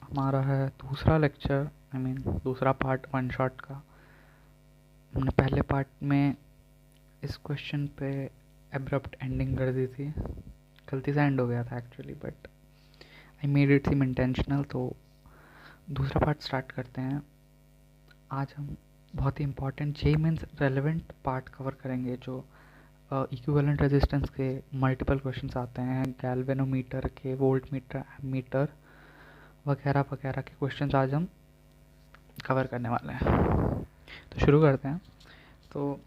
हमारा है दूसरा लेक्चर, दूसरा पार्ट वन शॉट का। हमने पहले पार्ट में इस क्वेश्चन पे एब्रप्ट एंडिंग कर दी थी। गलती से एंड हो गया था actually, but I made it seem intentional. तो दूसरा पार्ट स्टार्ट करते हैं। आज हम बहुत ही important JEE Mains relevant part cover करेंगे, जो इक्विवेलेंट रेजिस्टेंस के मल्टीपल क्वेश्चंस आते हैं, गैल्वेनोमीटर के, वोल्ट मीटर, एमीटर वगैरह वगैरह के क्वेश्चंस आज हम कवर करने वाले हैं। तो शुरू करते हैं। तो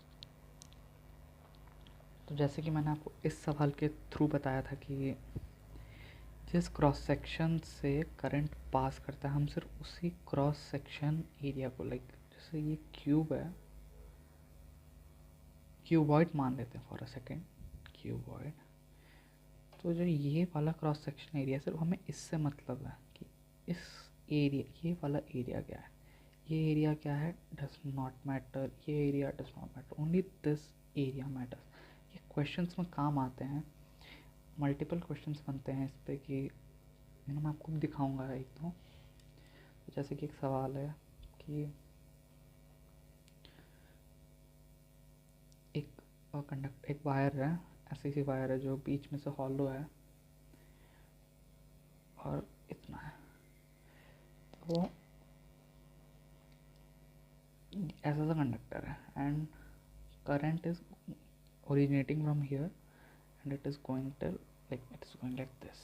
जैसे कि मैंने आपको इस सवाल के थ्रू बताया था कि जिस क्रॉस सेक्शन से करंट पास करता है, हम सिर्फ उसी क्रॉस सेक्शन एरिया को, लाइक जैसे ये क्यूब है, क्यूबॉइड मान लेते हैं फॉर अ सेकेंड, क्यूबॉइड। तो जो ये वाला क्रॉस सेक्शन एरिया, सिर्फ हमें इससे मतलब है कि इस एरिया, ये वाला एरिया क्या है, ये एरिया क्या है, डज नॉट मैटर, ये area does not matter, only this area matters. ये क्वेश्चंस में काम आते हैं, मल्टीपल क्वेश्चंस बनते हैं इस पे कि मैं आपको दिखाऊंगा एक दो। तो जैसे कि एक सवाल है कि एक वायर है, ऐसी सी वायर है जो बीच में से हॉलो है और इतना है। तो ऐसा सा कंडक्टर है and current is originating from here and it is going till, like it is going like this,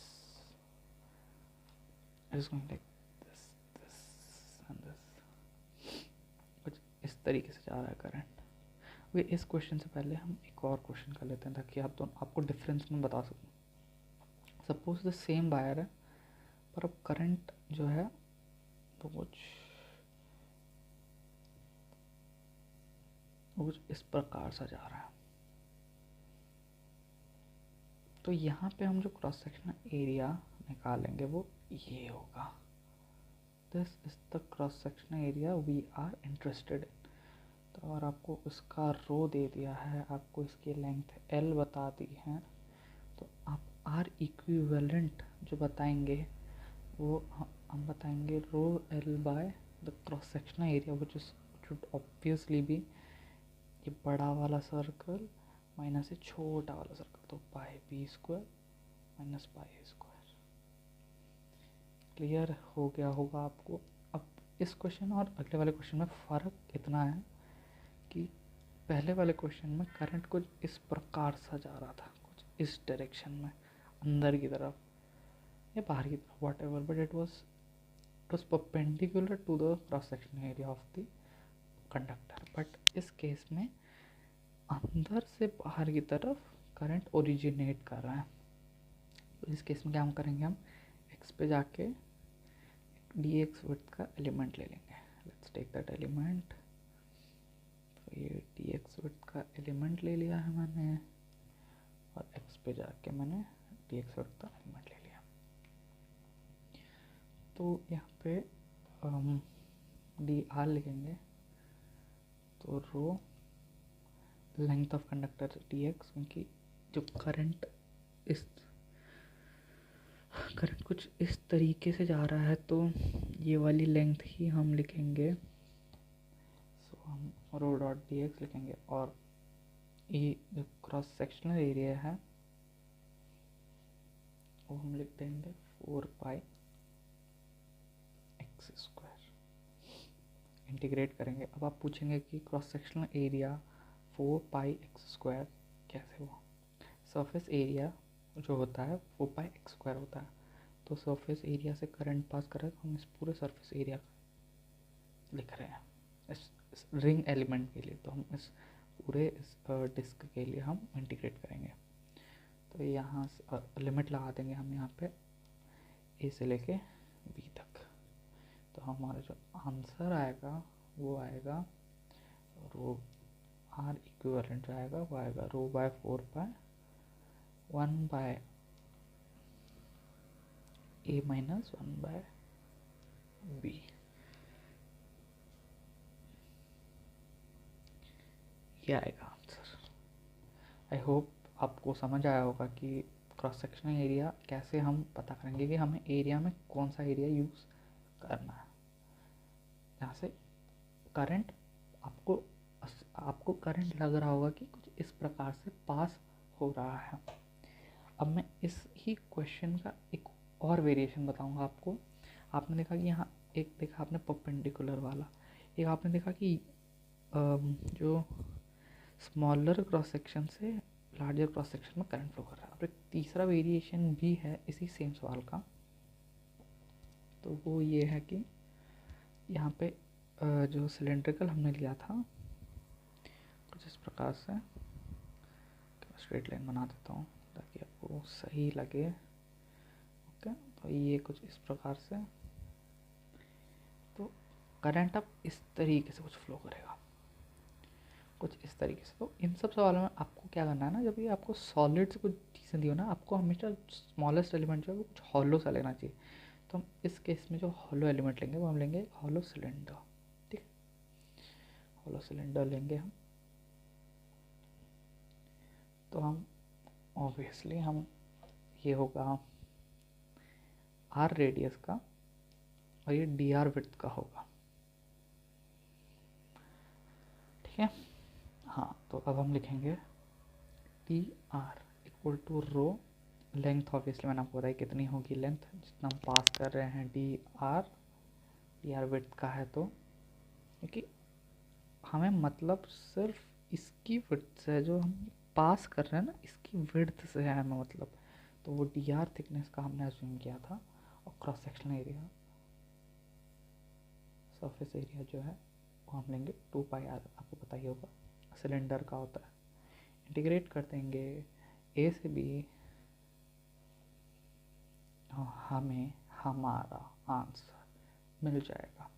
it is going like this and this, कुछ इस तरीके से जा रहा है करंट। वे इस क्वेश्चन से पहले हम एक और क्वेश्चन कर लेते हैं ताकि आपको डिफरेंस में बता सकूँ। सपोज द सेम वायर है, पर अब करंट जो है तो कुछ इस प्रकार सा जा रहा है। तो यहाँ पे हम जो क्रॉस सेक्शनल एरिया निकालेंगे वो ये होगा। This is the cross sectional area we are interested in. तो और आपको इसका रो दे दिया है, आपको इसकी लेंथ एल बता दी है, तो आप आर इक्विवेलेंट जो बताएंगे वो हम बताएंगे rho L by the cross sectional area, which is should obviously भी ये बड़ा वाला सर्कल माइनस ये छोटा वाला सर्कल, तो पाई बी स्क्वायर माइनस पाई ए स्क्वायर। क्लियर हो गया होगा आपको। अब इस क्वेश्चन और अगले वाले क्वेश्चन में फ़र्क इतना है कि पहले वाले क्वेश्चन में करंट कुछ इस प्रकार सा जा रहा था, कुछ इस डायरेक्शन में, अंदर की तरफ या बाहर की तरफ, whatever, but it was perpendicular to the cross sectional area of the conductor. But इस केस में अंदर से बाहर की तरफ करंट ओरिजिनेट कर रहा है। तो इस केस में क्या हम करेंगे, हम एक्स पे जाके डी एक्स विड्थ का एलिमेंट ले लेंगे। Let's take that element. तो ये डी एक्स विड्थ का एलिमेंट ले लिया है मैंने, और एक्स पे जाके मैंने डी एक्स विड्थ का एलिमेंट ले लिया। तो यहाँ पे डी आर लिखेंगे, तो rho length of conductor D X, क्योंकि जो करंट कुछ इस तरीके से जा रहा है तो ये वाली लेंथ ही हम लिखेंगे। सो हम रो डॉट डी एक्स लिखेंगे, और ये जो क्रॉस सेक्शनल एरिया है वो हम लिख देंगे 4 पाई एक्स स्क्वायर। इंटीग्रेट करेंगे। अब आप पूछेंगे कि क्रॉस सेक्शनल एरिया 4 पाई एक्स स्क्वायर कैसे हुआ। सरफेस एरिया जो होता है 4 पाई एक्स स्क्वायर होता है, तो सरफेस एरिया से करंट पास कर रहा है, तो हम इस पूरे सरफेस एरिया लिख रहे हैं इस रिंग एलिमेंट के लिए। तो हम इस पूरे इस डिस्क के लिए हम इंटीग्रेट करेंगे। तो यहाँ से लिमिट लगा देंगे हम यहाँ पे ए से लेके बी तक। तो हमारा जो आंसर आएगा वो आएगा रो आर इक्विवेलेंट जो आएगा वो आएगा रो बाय 4 पाई 1 बाय ए माइनस 1 बाय बी। ये आएगा आंसर। आई होप आपको समझ आया होगा कि क्रॉस सेक्शनल एरिया कैसे हम पता करेंगे, कि हमें एरिया में कौन सा एरिया यूज़ करना है। यहाँ से करंट आपको करंट लग रहा होगा कि कुछ इस प्रकार से पास हो रहा है। अब मैं इस ही क्वेश्चन का एक और वेरिएशन बताऊंगा आपको। आपने देखा कि यहाँ एक देखा आपने परपेंडिकुलर वाला, एक आपने देखा कि जो स्मॉलर क्रॉस सेक्शन से लार्जर क्रॉस सेक्शन में करंट फ्लो कर रहा है। अब एक तीसरा वेरिएशन भी है इसी सेम सवाल का, तो वो ये है कि यहाँ पे जो सिलेंड्रिकल हमने लिया था कुछ इस प्रकार से, स्ट्रेट लाइन बना देता हूँ ताकि आपको सही लगे। ओके, तो ये कुछ इस प्रकार से, तो करंट अब इस तरीके से कुछ फ्लो करेगा, कुछ इस तरीके से। तो इन सब सवालों में आपको क्या करना है ना, जब भी आपको सॉलिड से कुछ चीज़ें दी हो ना, आपको हमेशा स्मॉलेस्ट एलिमेंट जो है वो कुछ हॉलो सा लेना चाहिए। तो हम इस केस में जो हॉलो एलिमेंट लेंगे वो हम लेंगे हॉलो सिलेंडर। ठीक, हॉलो सिलेंडर लेंगे हम। तो हम ऑब्वियसली हम ये होगा आर रेडियस का और ये डी आर विड्थ का होगा। ठीक है, हाँ, तो अब हम लिखेंगे D R equal to rho length. Obviously मैंने आपको बताया कितनी होगी लेंथ, जितना हम पास कर रहे हैं डी आर विड्थ का है। तो क्योंकि हमें मतलब सिर्फ इसकी विड्थ से, जो हम पास कर रहे हैं ना इसकी विड्थ से है हमें मतलब, तो वो डी आर थिकनेस का हमने अज्यूम किया था। और cross sectional area, surface area जो है वो हम लेंगे 2 पाई आर, आपको पता ही होगा सिलेंडर का होता है। इंटीग्रेट कर देंगे ए से बी, हमें हमारा आंसर मिल जाएगा।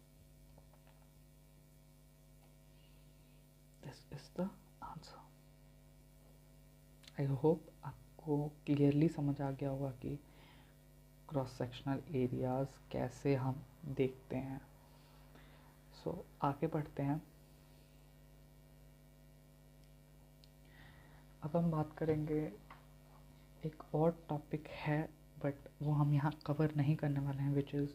This is the answer. I hope आपको क्लियरली समझ आ गया होगा कि क्रॉस सेक्शनल एरियाज कैसे हम देखते हैं। सो आगे बढ़ते हैं। अब हम बात करेंगे, एक और टॉपिक है बट वो हम यहाँ कवर नहीं करने वाले हैं, which is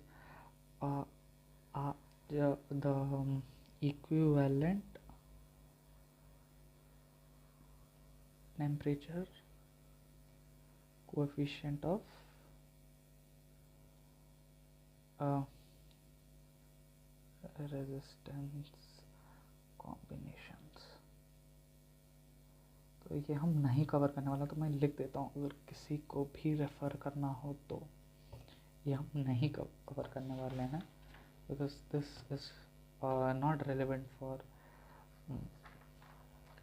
the equivalent temperature coefficient of resistance combinations. तो ये हम नहीं कवर करने वाला, तो मैं लिख देता हूँ, अगर किसी को भी रेफ़र करना हो तो ये हम नहीं कवर करने वाले हैं, because this is not relevant for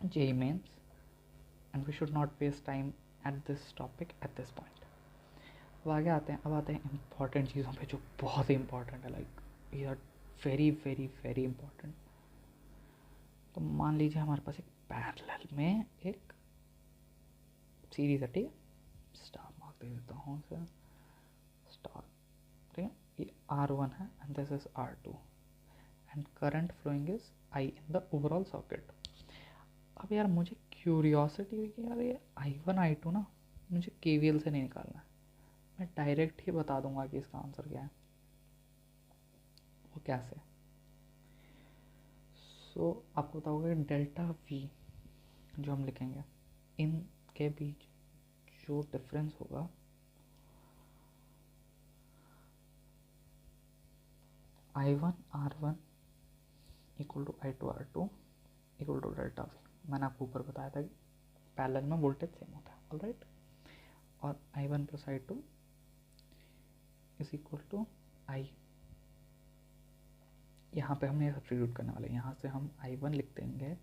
JEE mains and we should not waste time at this topic at this point. अब आगे आते हैं, अब आते हैं इम्पॉर्टेंट चीज़ों पे जो बहुत ही इम्पॉर्टेंट है, लाइक ये are very very very important. तो मान लीजिए हमारे पास एक पैरेलल में एक सीरीज है, ठीक है, स्टार मार्क दे देता हूँ सर, स्टार, ठीक है, ये R1 है and this is R2 and current following is I in the overall circuit. अब यार मुझे क्यूरियोसिटी हुई कि यार ये I1 I2 ना मुझे KVL से नहीं निकालना है, मैं डायरेक्ट ही बता दूंगा कि इसका आंसर क्या है। वो कैसे? सो आपको पता होगा डेल्टा V जो हम लिखेंगे, इनके बीच जो डिफरेंस होगा I1 R1 equal to I2 R2 equal to delta V। मैंने आपको ऊपर बताया था कि पैरेलल में वोल्टेज सेम होता है, ऑलराइट। और I1 plus I2 is equal to I, यहाँ पे हम ये सब्स्टिट्यूट करने वाले हैं, यहाँ से हम I1 लिख देंगे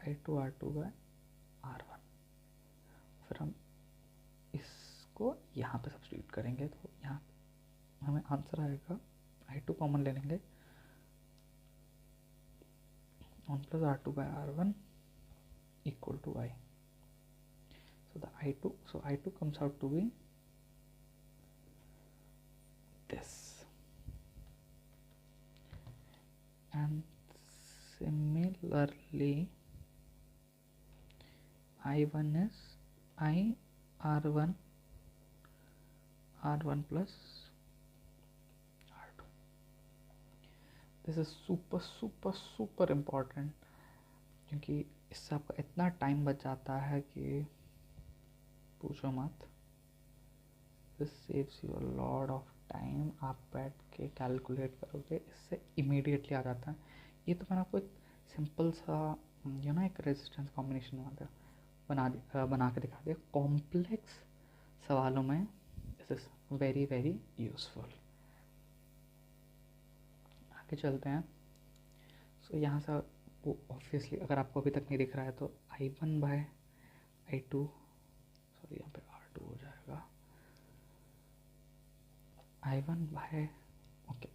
I2 R2 बाय R1, फिर हम इसको यहाँ पे सब्स्टिट्यूट करेंगे, तो यहाँ हमें आंसर आएगा, I2 कॉमन ले लेंगे, 1 plus R2 by R1 equal to I. So I2 comes out to be this, and similarly I1 is I R1 plus R2. This is super super super important, क्योंकि इससे आपका इतना time बच जाता है कि पूछो मत। This saves you a lot of time. आप बैठ के कैलकुलेट करोगे, इससे इमीडिएटली आ जाता है। ये तो मैंने आपको एक सिंपल सा एक रेजिस्टेंस कॉम्बिनेशन बना के दिखा दिया। कॉम्प्लेक्स सवालों में this is very very useful. आगे चलते हैं। सो यहाँ से वो ऑब्वियसली अगर आपको अभी तक नहीं दिख रहा है तो I1 बाय I2, सॉरी यहाँ पे R2 हो जाएगा, I1 बाय, ओके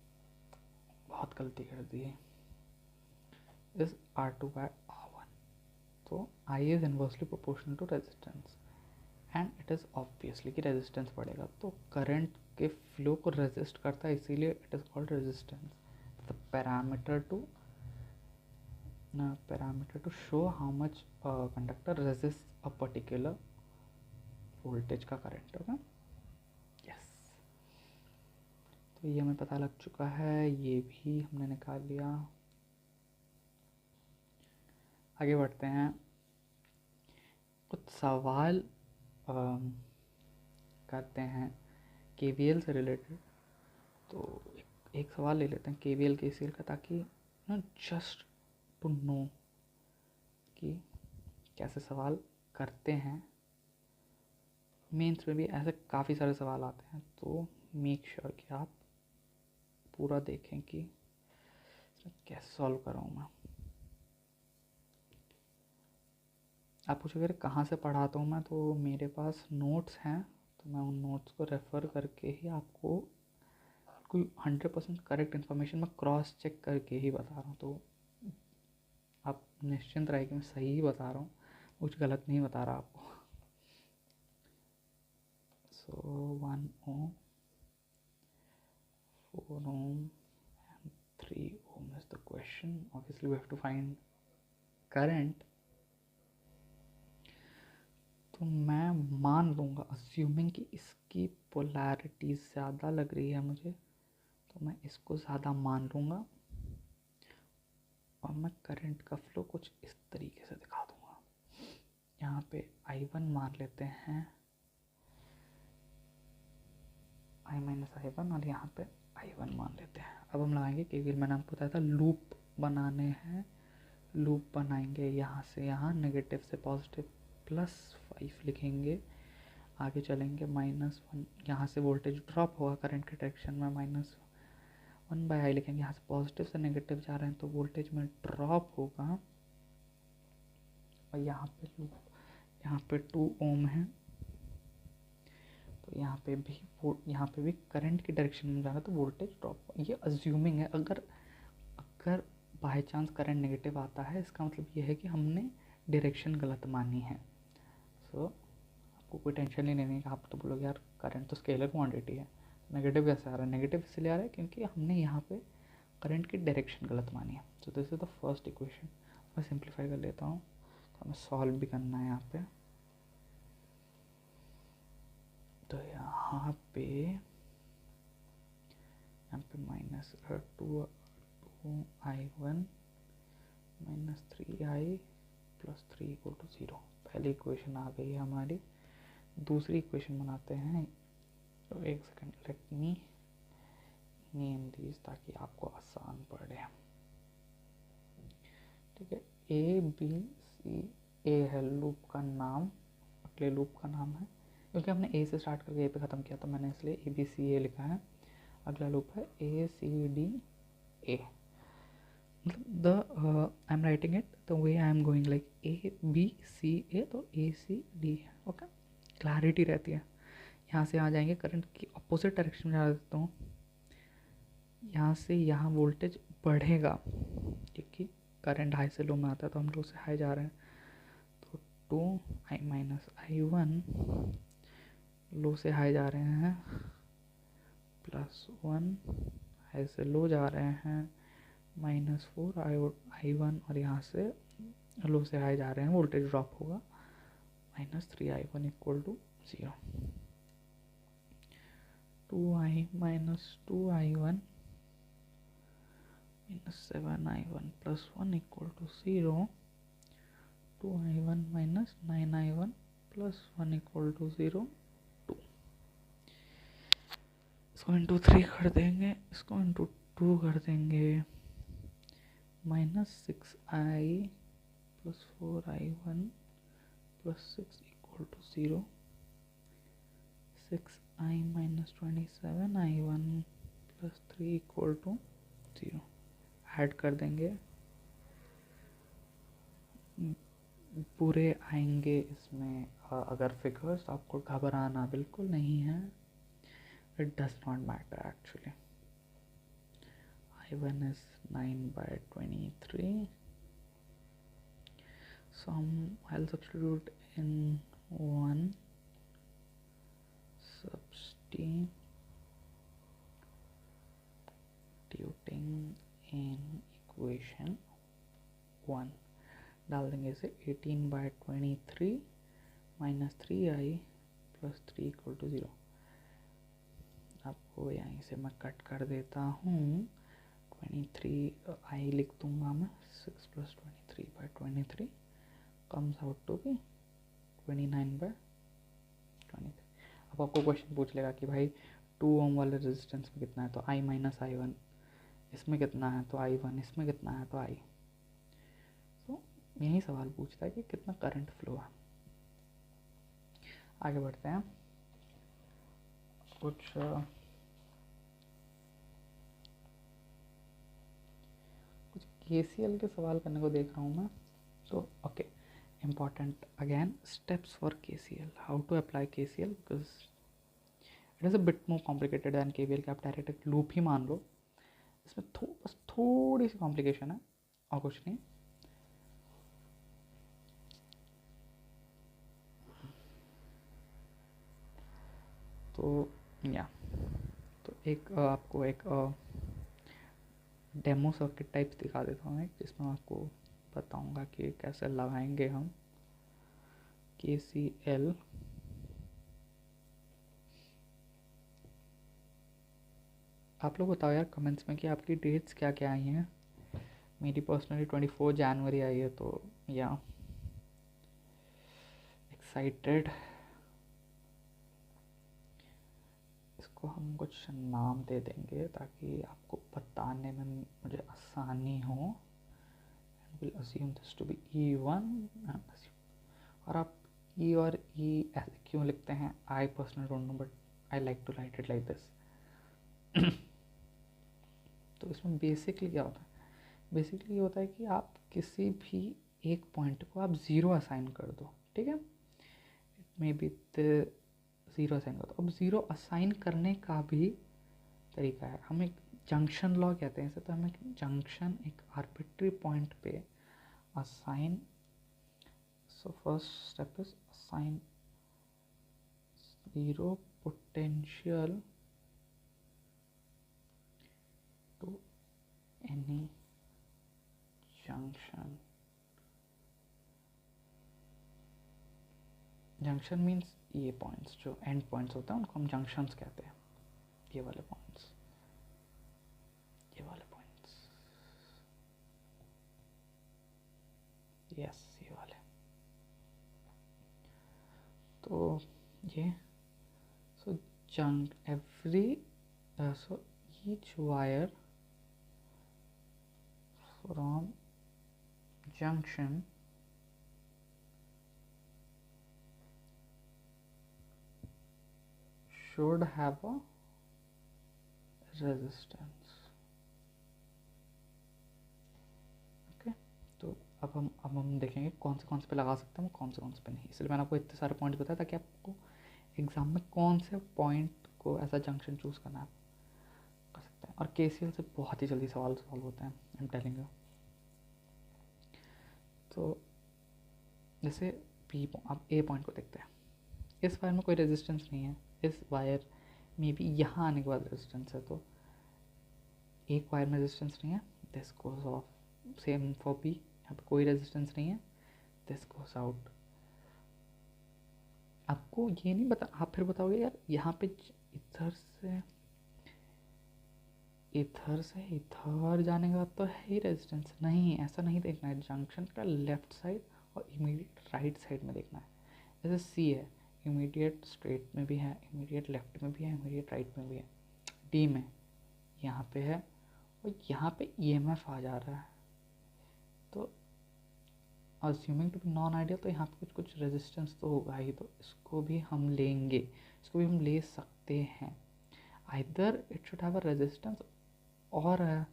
बहुत गलती कर दी है, इज R2 बाय R1। तो I is inversely proportional to resistance and it is obviously कि रेजिस्टेंस बढ़ेगा, तो करंट के फ्लो को रेजिस्ट करता है, इसीलिए it is called resistance. The parameter to show how much conductor resist a particular voltage का करंट होगा। यस, तो ये हमें पता लग चुका है, ये भी हमने निकाल लिया। आगे बढ़ते हैं। कुछ सवाल करते हैं KVL से रिलेटेड। तो एक सवाल ले लेते हैं KVL KCL का, ताकि जस्ट टू नो कि कैसे सवाल करते हैं। मेंस में भी ऐसे काफ़ी सारे सवाल आते हैं, तो मेक श्योर कि आप पूरा देखें कि कैसे सॉल्व कर रहा हूँ मैं। आप पूछोगे कहाँ से पढ़ाता हूँ मैं, तो मेरे पास नोट्स हैं, तो मैं उन नोट्स को रेफ़र करके ही आपको कोई 100% करेक्ट इन्फॉर्मेशन मैं क्रॉस चेक करके ही बता रहा हूँ। तो आप निश्चिंत रहे कि मैं सही ही बता रहा हूँ, कुछ गलत नहीं बता रहा आपको। So 1 ohm, 4 ohm and 3 ohm is the question. Obviously we have to find current. तो मैं मान लूँगा, अस्यूमिंग कि इसकी पोलैरिटी ज़्यादा लग रही है मुझे, तो मैं इसको ज़्यादा मान लूँगा और मैं करंट का फ्लो कुछ इस तरीके से दिखा दूँगा। यहाँ पे I1 मान लेते हैं, I माइनस I1, और यहाँ पे I1 मान लेते हैं। अब हम लगाएंगे KVL। मैंने आपको बताया था लूप बनाने हैं, लूप बनाएंगे यहाँ से यहाँ, नेगेटिव से पॉजिटिव +5 लिखेंगे, आगे चलेंगे -1, यहाँ से वोल्टेज ड्रॉप होगा करंट के डायरेक्शन में, -1 बाय I लिखेंगे, यहाँ से पॉजिटिव से नेगेटिव जा रहे हैं तो वोल्टेज में ड्रॉप होगा। और यहाँ पे 2 ओम है, तो यहाँ पे भी करंट की डायरेक्शन में जा रहा है तो वोल्टेज ड्रॉप। ये अज्यूमिंग है, अगर बाय चांस करंट नेगेटिव आता है, इसका मतलब ये है कि हमने डायरेक्शन गलत मानी है। सो आपको कोई टेंशन नहीं लेनी है। आप तो बोलोगे यार करंट तो स्केलर क्वांटिटी है, नेगेटिव कैसे आ रहा है? नेगेटिव इसलिए आ रहा है क्योंकि हमने यहाँ पे करंट की डायरेक्शन गलत मानी है। So this is the first equation. मैं सिंप्लीफाई कर लेता हूँ, तो हमें सॉल्व भी करना है यहाँ पे। तो यहाँ पे -2I1 -3I + 3 = 0। पहली इक्वेशन आ गई है हमारी। दूसरी इक्वेशन बनाते हैं। तो एक second, let me name these ताकि आपको आसान पड़े। ठीक है, ABC, A है लूप का नाम, अगले लूप का नाम है, क्योंकि हमने A से स्टार्ट करके A पे ख़त्म किया, तो मैंने इसलिए ABCA लिखा है। अगला लूप है ACDA। मतलब I am writing it the way I am going, like ABCA, तो ACD है। ओके, क्लैरिटी रहती है। यहाँ से यहाँ जाएंगे, करंट की अपोजिट डायरेक्शन में जा देता हूँ। यहाँ से यहाँ वोल्टेज बढ़ेगा क्योंकि करंट हाई से लो में आता है, तो हम लो से हाई जा रहे हैं। तो 2I - I1 लो से हाई जा रहे हैं, +1 हाई से लो जा रहे हैं, -4I1, और यहाँ से लो से हाई जा रहे हैं, वोल्टेज ड्रॉप होगा, -3I1 = 0। 2I - 2I1 -7i1 + 1 = 0, 2i1 - 9i1 + 1 = 0, 2। इसको इंटू 3 कर देंगे, इसको इंटू 2 कर देंगे, -6i + 4i1 + 6 = 0, 6i - 27i1 + 3 = 0। Add कर देंगे, पूरे आएंगे इसमें। अगर फिगर्स, आपको घबराना बिल्कुल नहीं है, it does not matter actually. i1 is 9/23, so I'll substitute in 1, substituting in equation 1 डाल देंगे इसे। 18/23 - 3i + 3 = 0। आपको यहीं से मैं कट कर देता हूँ, 23i लिख दूंगा मैं। 6 + 23/23 comes out to be 29/23। अब आपको क्वेश्चन पूछ लेगा कि भाई 2 ओम वाले रेजिस्टेंस में कितना है, तो i - i1, इसमें कितना है तो i1, इसमें कितना है तो i। तो यही सवाल पूछता है कि कितना करंट फ्लो है। आगे बढ़ते हैं, कुछ KCL के सवाल करने को देख रहा हूँ मैं। तो okay, important again, steps for KCL, how to apply KCL, because it is a bit more complicated than KVL कि आप डायरेक्ट एक लूप ही मान लो। इसमें बस थोड़ी सी कॉम्प्लिकेशन है और कुछ नहीं। तो एक आपको एक डेमो सर्किट टाइप्स दिखा देता हूँ, जिसमें आपको बताऊंगा कि कैसे लगाएंगे हम KCL। आप लोग बताओ यार कमेंट्स में कि आपकी डेट्स क्या क्या आई हैं। मेरी पर्सनली 24 जनवरी आई है, तो या एक्साइटेड। इसको हम कुछ नाम दे देंगे ताकि आपको बताने में मुझे आसानी हो। Will assume this to be E1, और आप E और E ऐसे क्यों लिखते हैं, I personally don't know, but I like to write it like this. तो इसमें बेसिकली क्या होता है, बेसिकली ये होता है कि आप किसी भी एक पॉइंट को आप 0 असाइन कर दो, ठीक है। इट मे बी 0 असाइन कर दो। अब 0 असाइन करने का भी तरीका है, हम एक जंक्शन लॉ कहते हैं इसे। तो हम एक जंक्शन, एक आर्बिट्री पॉइंट पे assign. So first step is assign 0 potential to any junction। Junction means ये पॉइंट्स जो एंड पॉइंट्स होते हैं उनको हम जंक्शंस कहते हैं। ये वाले पॉइंट्स, ये वाले पॉइंट्स, यस ये वाले। तो ये so junk every so each wire from junction should have a resistance। Okay, तो अब हम देखेंगे कौन से पे लगा सकते हैं, कौन से पे नहीं। इसलिए मैंने आपको इतने सारे पॉइंट बताया ताकि आपको एग्जाम में कौन से पॉइंट को ऐसा जंक्शन चूज करना है कर सकते हैं। और KCL से बहुत ही जल्दी सवाल सॉल्व होते हैं, आई एम टेलिंग यू। तो जैसे आप A पॉइंट को देखते हैं, इस वायर में कोई रेजिस्टेंस नहीं है, इस वायर में भी यहाँ आने के बाद रेजिस्टेंस है। तो एक वायर में रेजिस्टेंस नहीं है, this goes off. Same for B, यहाँ पे कोई रेजिस्टेंस नहीं है, दिस गोज आउट। आपको ये नहीं बता, आप फिर बताओगे यार यहाँ पे इधर से इधर से इधर जाने का तो है ही रेजिस्टेंस, नहीं ऐसा नहीं देखना है, जंक्शन का लेफ्ट साइड और इमीडिएट राइट साइड में देखना है। जैसे सी है, इमीडिएट स्ट्रेट में भी है, इमीडिएट लेफ्ट में भी है, इमीडिएट राइट में भी है। डी में यहाँ पे है और यहाँ पे ईएमएफ आ जा रहा है, तो assuming to be non ideal, तो यहाँ पे कुछ कुछ रेजिस्टेंस तो होगा ही, तो इसको भी हम लेंगे, इसको भी हम ले सकते हैं। Either it should have a resistance और a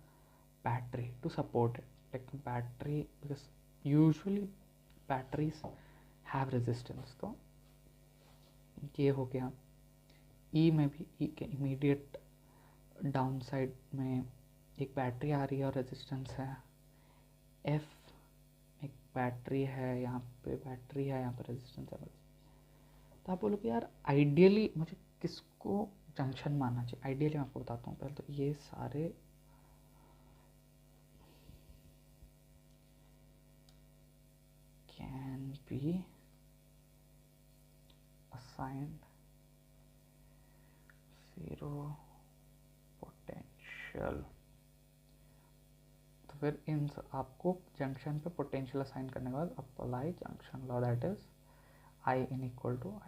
battery to support it, like a battery, because usually batteries have resistance। तो ये हो गया। E में भी E के इमीडिएट डाउन साइड में एक बैटरी आ रही है और रेजिस्टेंस है। F एक बैटरी है, यहाँ पे बैटरी है, यहाँ पे रेजिस्टेंस है। तो आप बोलोगे यार आइडियली मुझे किसको जंक्शन मानना चाहिए। आइडियली मैं आपको बताता हूँ। पहले तो ये सारे can be assigned zero potential। तो फिर इन आपको जंक्शन पे पोटेंशियल असाइन करने के बाद apply junction law, that is I in equal to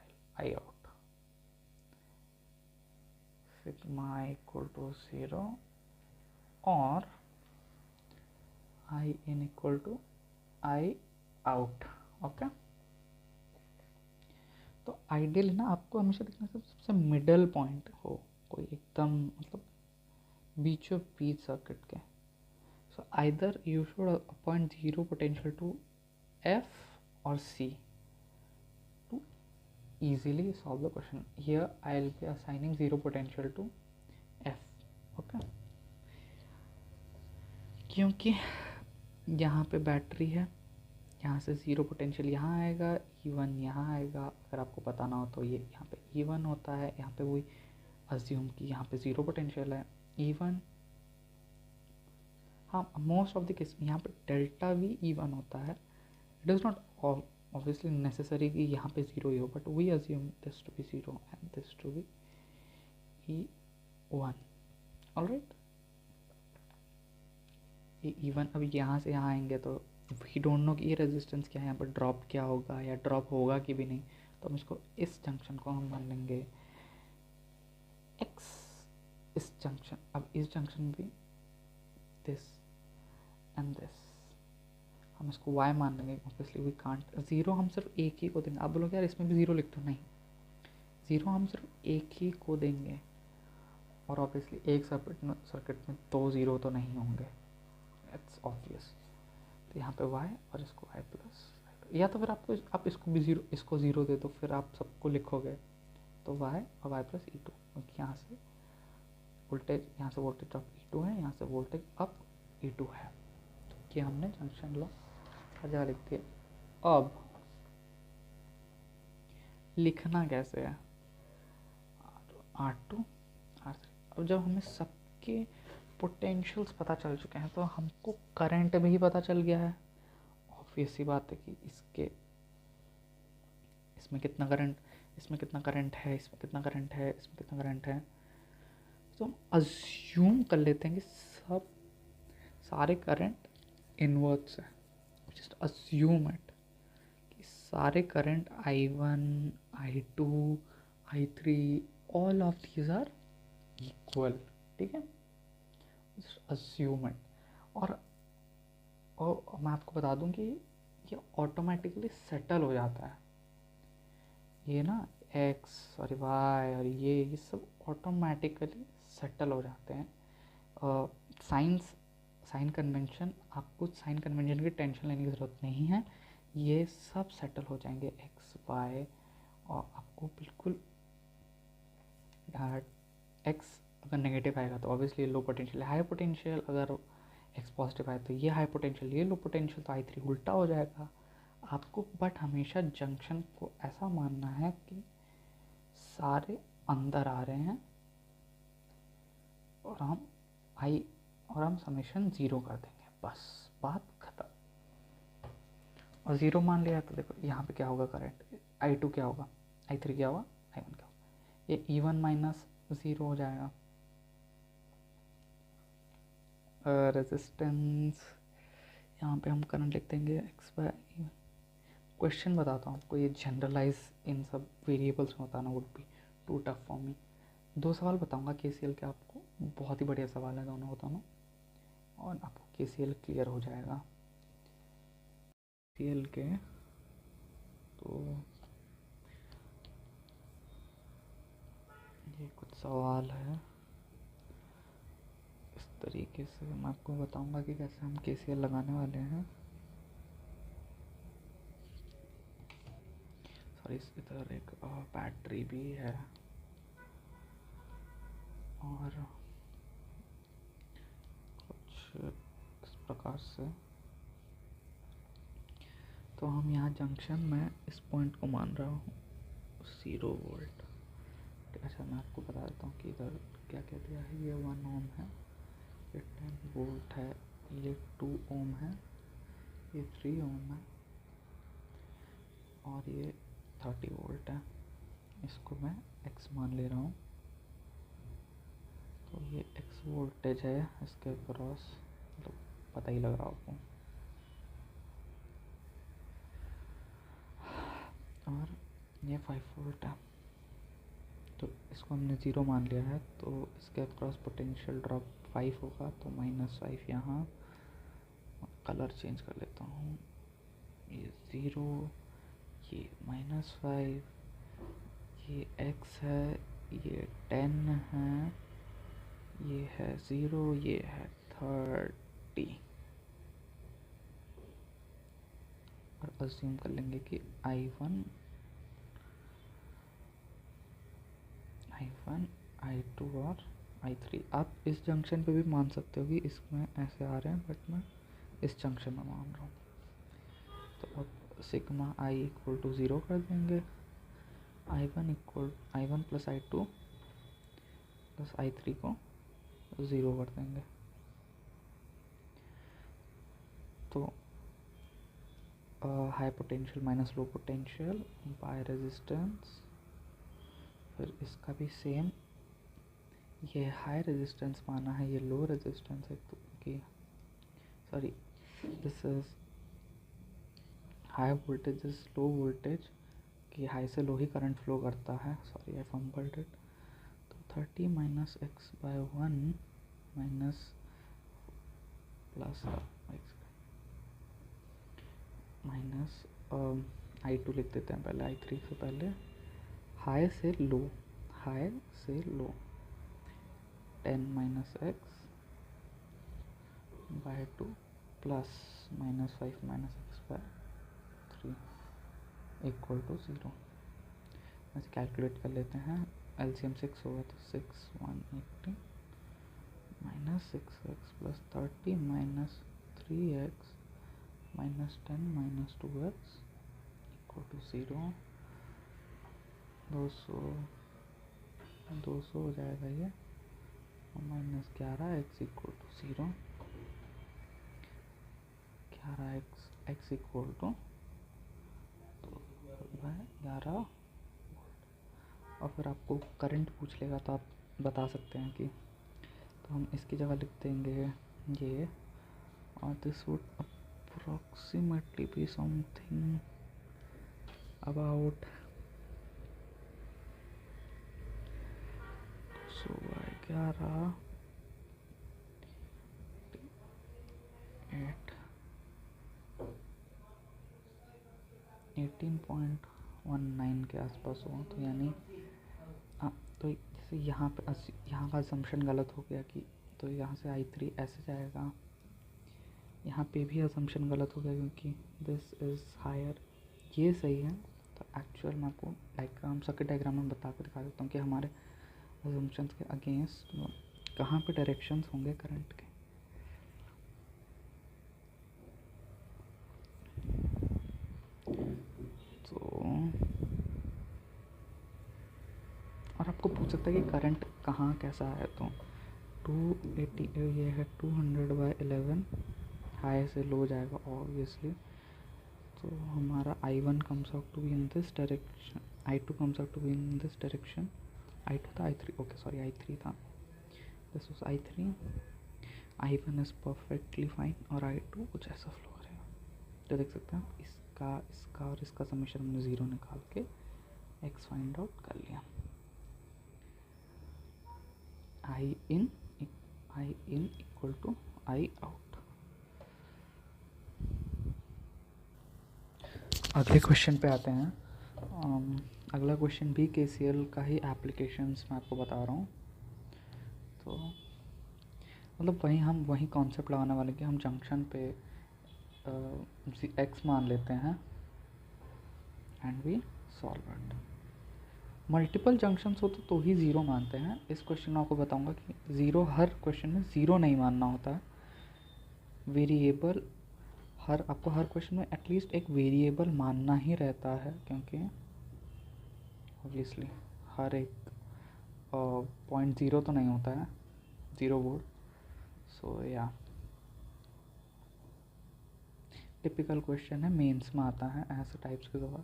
I out, sigma I equal to 0 और I in equal to I out. Okay, तो आइडियल ना आपको हमेशा देखना सबसे मिडल पॉइंट हो, कोई एकदम मतलब बीचों बीच सर्किट के। So either you should appoint zero potential to F और C to easily solve the question. Here I will be assigning zero potential to F. Okay, क्योंकि यहाँ पे बैटरी है, यहाँ से ज़ीरो पोटेंशियल यहाँ आएगा, E1 यहाँ आएगा। अगर आपको पता ना हो तो ये यहाँ पे E1 होता है, यहाँ पे वही अज्यूम कि यहाँ पे ज़ीरो पोटेंशियल है E1। हाँ, मोस्ट ऑफ द केस यहाँ पे डेल्टा भी E1 होता है। It is not obviously necessary कि यहाँ पे ज़ीरो ही हो, but we assume this to be zero and this to be E1। alright, ये E1 अब यहाँ से यहाँ आएंगे तो we don't know कि ये रेजिस्टेंस क्या है, यहाँ पर ड्रॉप क्या होगा या ड्रॉप होगा कि भी नहीं। तो हम इसको इस जंक्शन को हम मान लेंगे X, इस जंक्शन। अब इस जंक्शन में भी दिस एंड दिस हम इसको y मान लेंगे। ऑब्वियसली वी कांट, ज़ीरो हम सिर्फ एक ही को देंगे। आप बोलोगे यार इसमें भी ज़ीरो लिख दो, नहीं, ज़ीरो हम सिर्फ एक ही को देंगे और ऑब्वियसली एक सर्किट में दो ज़ीरो तो नहीं होंगे, इट्स ऑब्वियस। तो यहाँ पे y और इसको y प्लस, या तो फिर आपको आप इसको भी ज़ीरो, इसको ज़ीरो दे दो, फिर आप सबको लिखोगे तो y और y प्लस E2, क्योंकि यहाँ से वोल्टेज, यहाँ से वोल्टेज अप E2 है, यहाँ से वोल्टेज अप E2 है। तो ये हमने जंक्शन लॉ जगह लिख दिया। अब लिखना कैसे है, R2 R3। अब जब हमें सबके पोटेंशियल्स पता चल चुके हैं तो हमको करंट भी पता चल गया है। ऑब्वियस सी बात है कि इसमें कितना करंट, इसमें कितना करंट है, इसमें कितना करंट है, इसमें कितना करंट है। तो हम अज्यूम कर लेते हैं कि सारे करंट इनवर्स है। जस्ट अज्यूम इट कि सारे current I1 I2 I3 all of these are equal. ठीक है, जस्ट अज्यूम इट। और मैं आपको बता दूं कि ये ऑटोमेटिकली सेटल हो जाता है। ये ना X और Y और ये सब ऑटोमेटिकली सेटल हो जाते हैं। साइन कन्वेंशन, आपको साइन कन्वेंशन की टेंशन लेने की ज़रूरत नहीं है, ये सब सेटल हो जाएंगे X Y। और आपको बिल्कुल X अगर नेगेटिव आएगा तो ऑब्वियसली लो पोटेंशियल है, हाई पोटेंशियल अगर X पॉजिटिव आए तो ये हाई पोटेंशियल, ये लो पोटेंशियल, तो I3 उल्टा हो जाएगा आपको। बट हमेशा जंक्शन को ऐसा मानना है कि सारे अंदर आ रहे हैं और हम समेशन ज़ीरो कर देंगे, बस बात खत्म। और ज़ीरो मान लिया तो देखो यहाँ पे क्या होगा, करंट I2 क्या होगा, I3 क्या होगा, I1 क्या होगा, ये E1 माइनस ज़ीरो हो जाएगा। रेजिस्टेंस, यहाँ पे हम करंट लिख देंगे एक्स बाय। क्वेश्चन बताता हूँ आपको, ये जनरलाइज इन सब वेरिएबल्स में बताना would be too tough for me. 2 सवाल बताऊँगा केसीएल के आपको, बहुत ही बढ़िया सवाल है दोनों, और आपको केसीएल क्लियर हो जाएगा। केसीएल के तो ये कुछ सवाल है, इस तरीके से मैं आपको बताऊंगा कि कैसे हम केसीएल लगाने वाले हैं। सॉरी, इधर एक बैटरी भी है और कुछ इस प्रकार से। तो हम यहाँ जंक्शन में इस पॉइंट को मान रहा हूँ 0 वोल्ट। अच्छा, मैं आपको बता देता हूँ कि इधर क्या क्या दिया है। ये 1 ओम है, ये 10 वोल्ट है, ये 2 ओम है, ये 3 ओम है और ये 30 वोल्ट है। इसको मैं x मान ले रहा हूँ। तो ये x वोल्टेज है इसके क्रॉस, मतलब पता ही लग रहा आपको। और ये 5 वोल्ट है, तो इसको हमने 0 मान लिया है, तो इसके क्रॉस पोटेंशियल ड्रॉप 5 होगा, तो -5 यहाँ। कलर चेंज कर लेता हूँ, ये 0, ये -5, ये x है, ये 10 है, ये है 0, ये है 30। और अज्यूम कर लेंगे कि I1, I2 और I3। आप इस जंक्शन पे भी मान सकते हो कि इसमें ऐसे आ रहे हैं, बट मैं इस जंक्शन में मान रहा हूँ। तो अब सिग्मा I इक्वल टू 0 कर देंगे, I1 plus I2 plus I3 को 0 कर देंगे। तो high potential minus low potential by resistance. फिर इसका भी सेम, ये हाई रेजिस्टेंस माना है, ये लो रेजिस्टेंस है, तो कि sorry, this is high voltage is low voltage, कि हाई से लो ही करंट फ्लो करता है। Sorry, I fumbled it. तो 30 minus x by 1 minus plus minus I2 लिख देते हैं पहले, I3 से पहले। हाई से लो, हाई से low, 10 minus x by 2 plus -5 minus x by 3 equal to 0। ऐसे कैलकुलेट कर लेते हैं, एलसीएम 6 होगा तो 6 180 minus 6x plus 30 minus 3x minus 10 minus 2x equal to 0। 200 हो जाएगा ये, और minus 11x equal to 0। 11x equal to 11। और फिर आपको करंट पूछ लेगा तो आप बता सकते हैं कि, तो हम इसकी जगह लिख देंगे ये, और this would approximately be something about 11 18.19 के आसपास हो। तो यानी तो जैसे यहाँ पे यहाँ का असम्पशन गलत हो गया कि, तो यहाँ से I3 ऐसे जाएगा, यहाँ पे भी असम्पशन गलत हो गया क्योंकि दिस इज़ हायर, ये सही है। तो एक्चुअल मैं आपको डायग्राम, सर्किट डायग्राम में बता के दिखा देता हूँ कि हमारे असम्पशंस के अगेंस्ट कहाँ पे डायरेक्शंस होंगे करंट के। तो और आपको पूछ सकता है कि करंट कहाँ कैसा है, तो 280, ये है 200/11, हाई से लो जाएगा ऑब्वियसली। तो हमारा I1 comes out to be in this direction, I2 comes out to be in this direction, I2 था I3, ओके सॉरी I3 था, this was I3। I1 is perfectly fine और I2 कुछ ऐसा flow करेगा। तो देख सकते हैं आप, इसका और इसका समीशन हमने 0 निकाल के x फाइंड आउट कर लिया। I in equal to I out. अगले क्वेश्चन पे आते हैं। अगला क्वेश्चन भी KCL का ही एप्लीकेशंस मैं आपको बता रहा हूँ। तो मतलब वही कॉन्सेप्ट लगाने वाले कि हम जंक्शन पे x मान लेते हैं and we solve it. Multiple junctions होते तो ही ज़ीरो मानते हैं। इस क्वेश्चन में आपको बताऊंगा कि ज़ीरो, हर क्वेश्चन में ज़ीरो नहीं मानना होता है। वेरिएबल आपको हर क्वेश्चन में एटलीस्ट एक वेरिएबल मानना ही रहता है, क्योंकि ऑब्वियसली हर एक पॉइंट ज़ीरो तो नहीं होता है, ज़ीरो वोल्ट। सो या टिपिकल क्वेश्चन है, मेंस में आता है ऐसे टाइप्स के सवाल।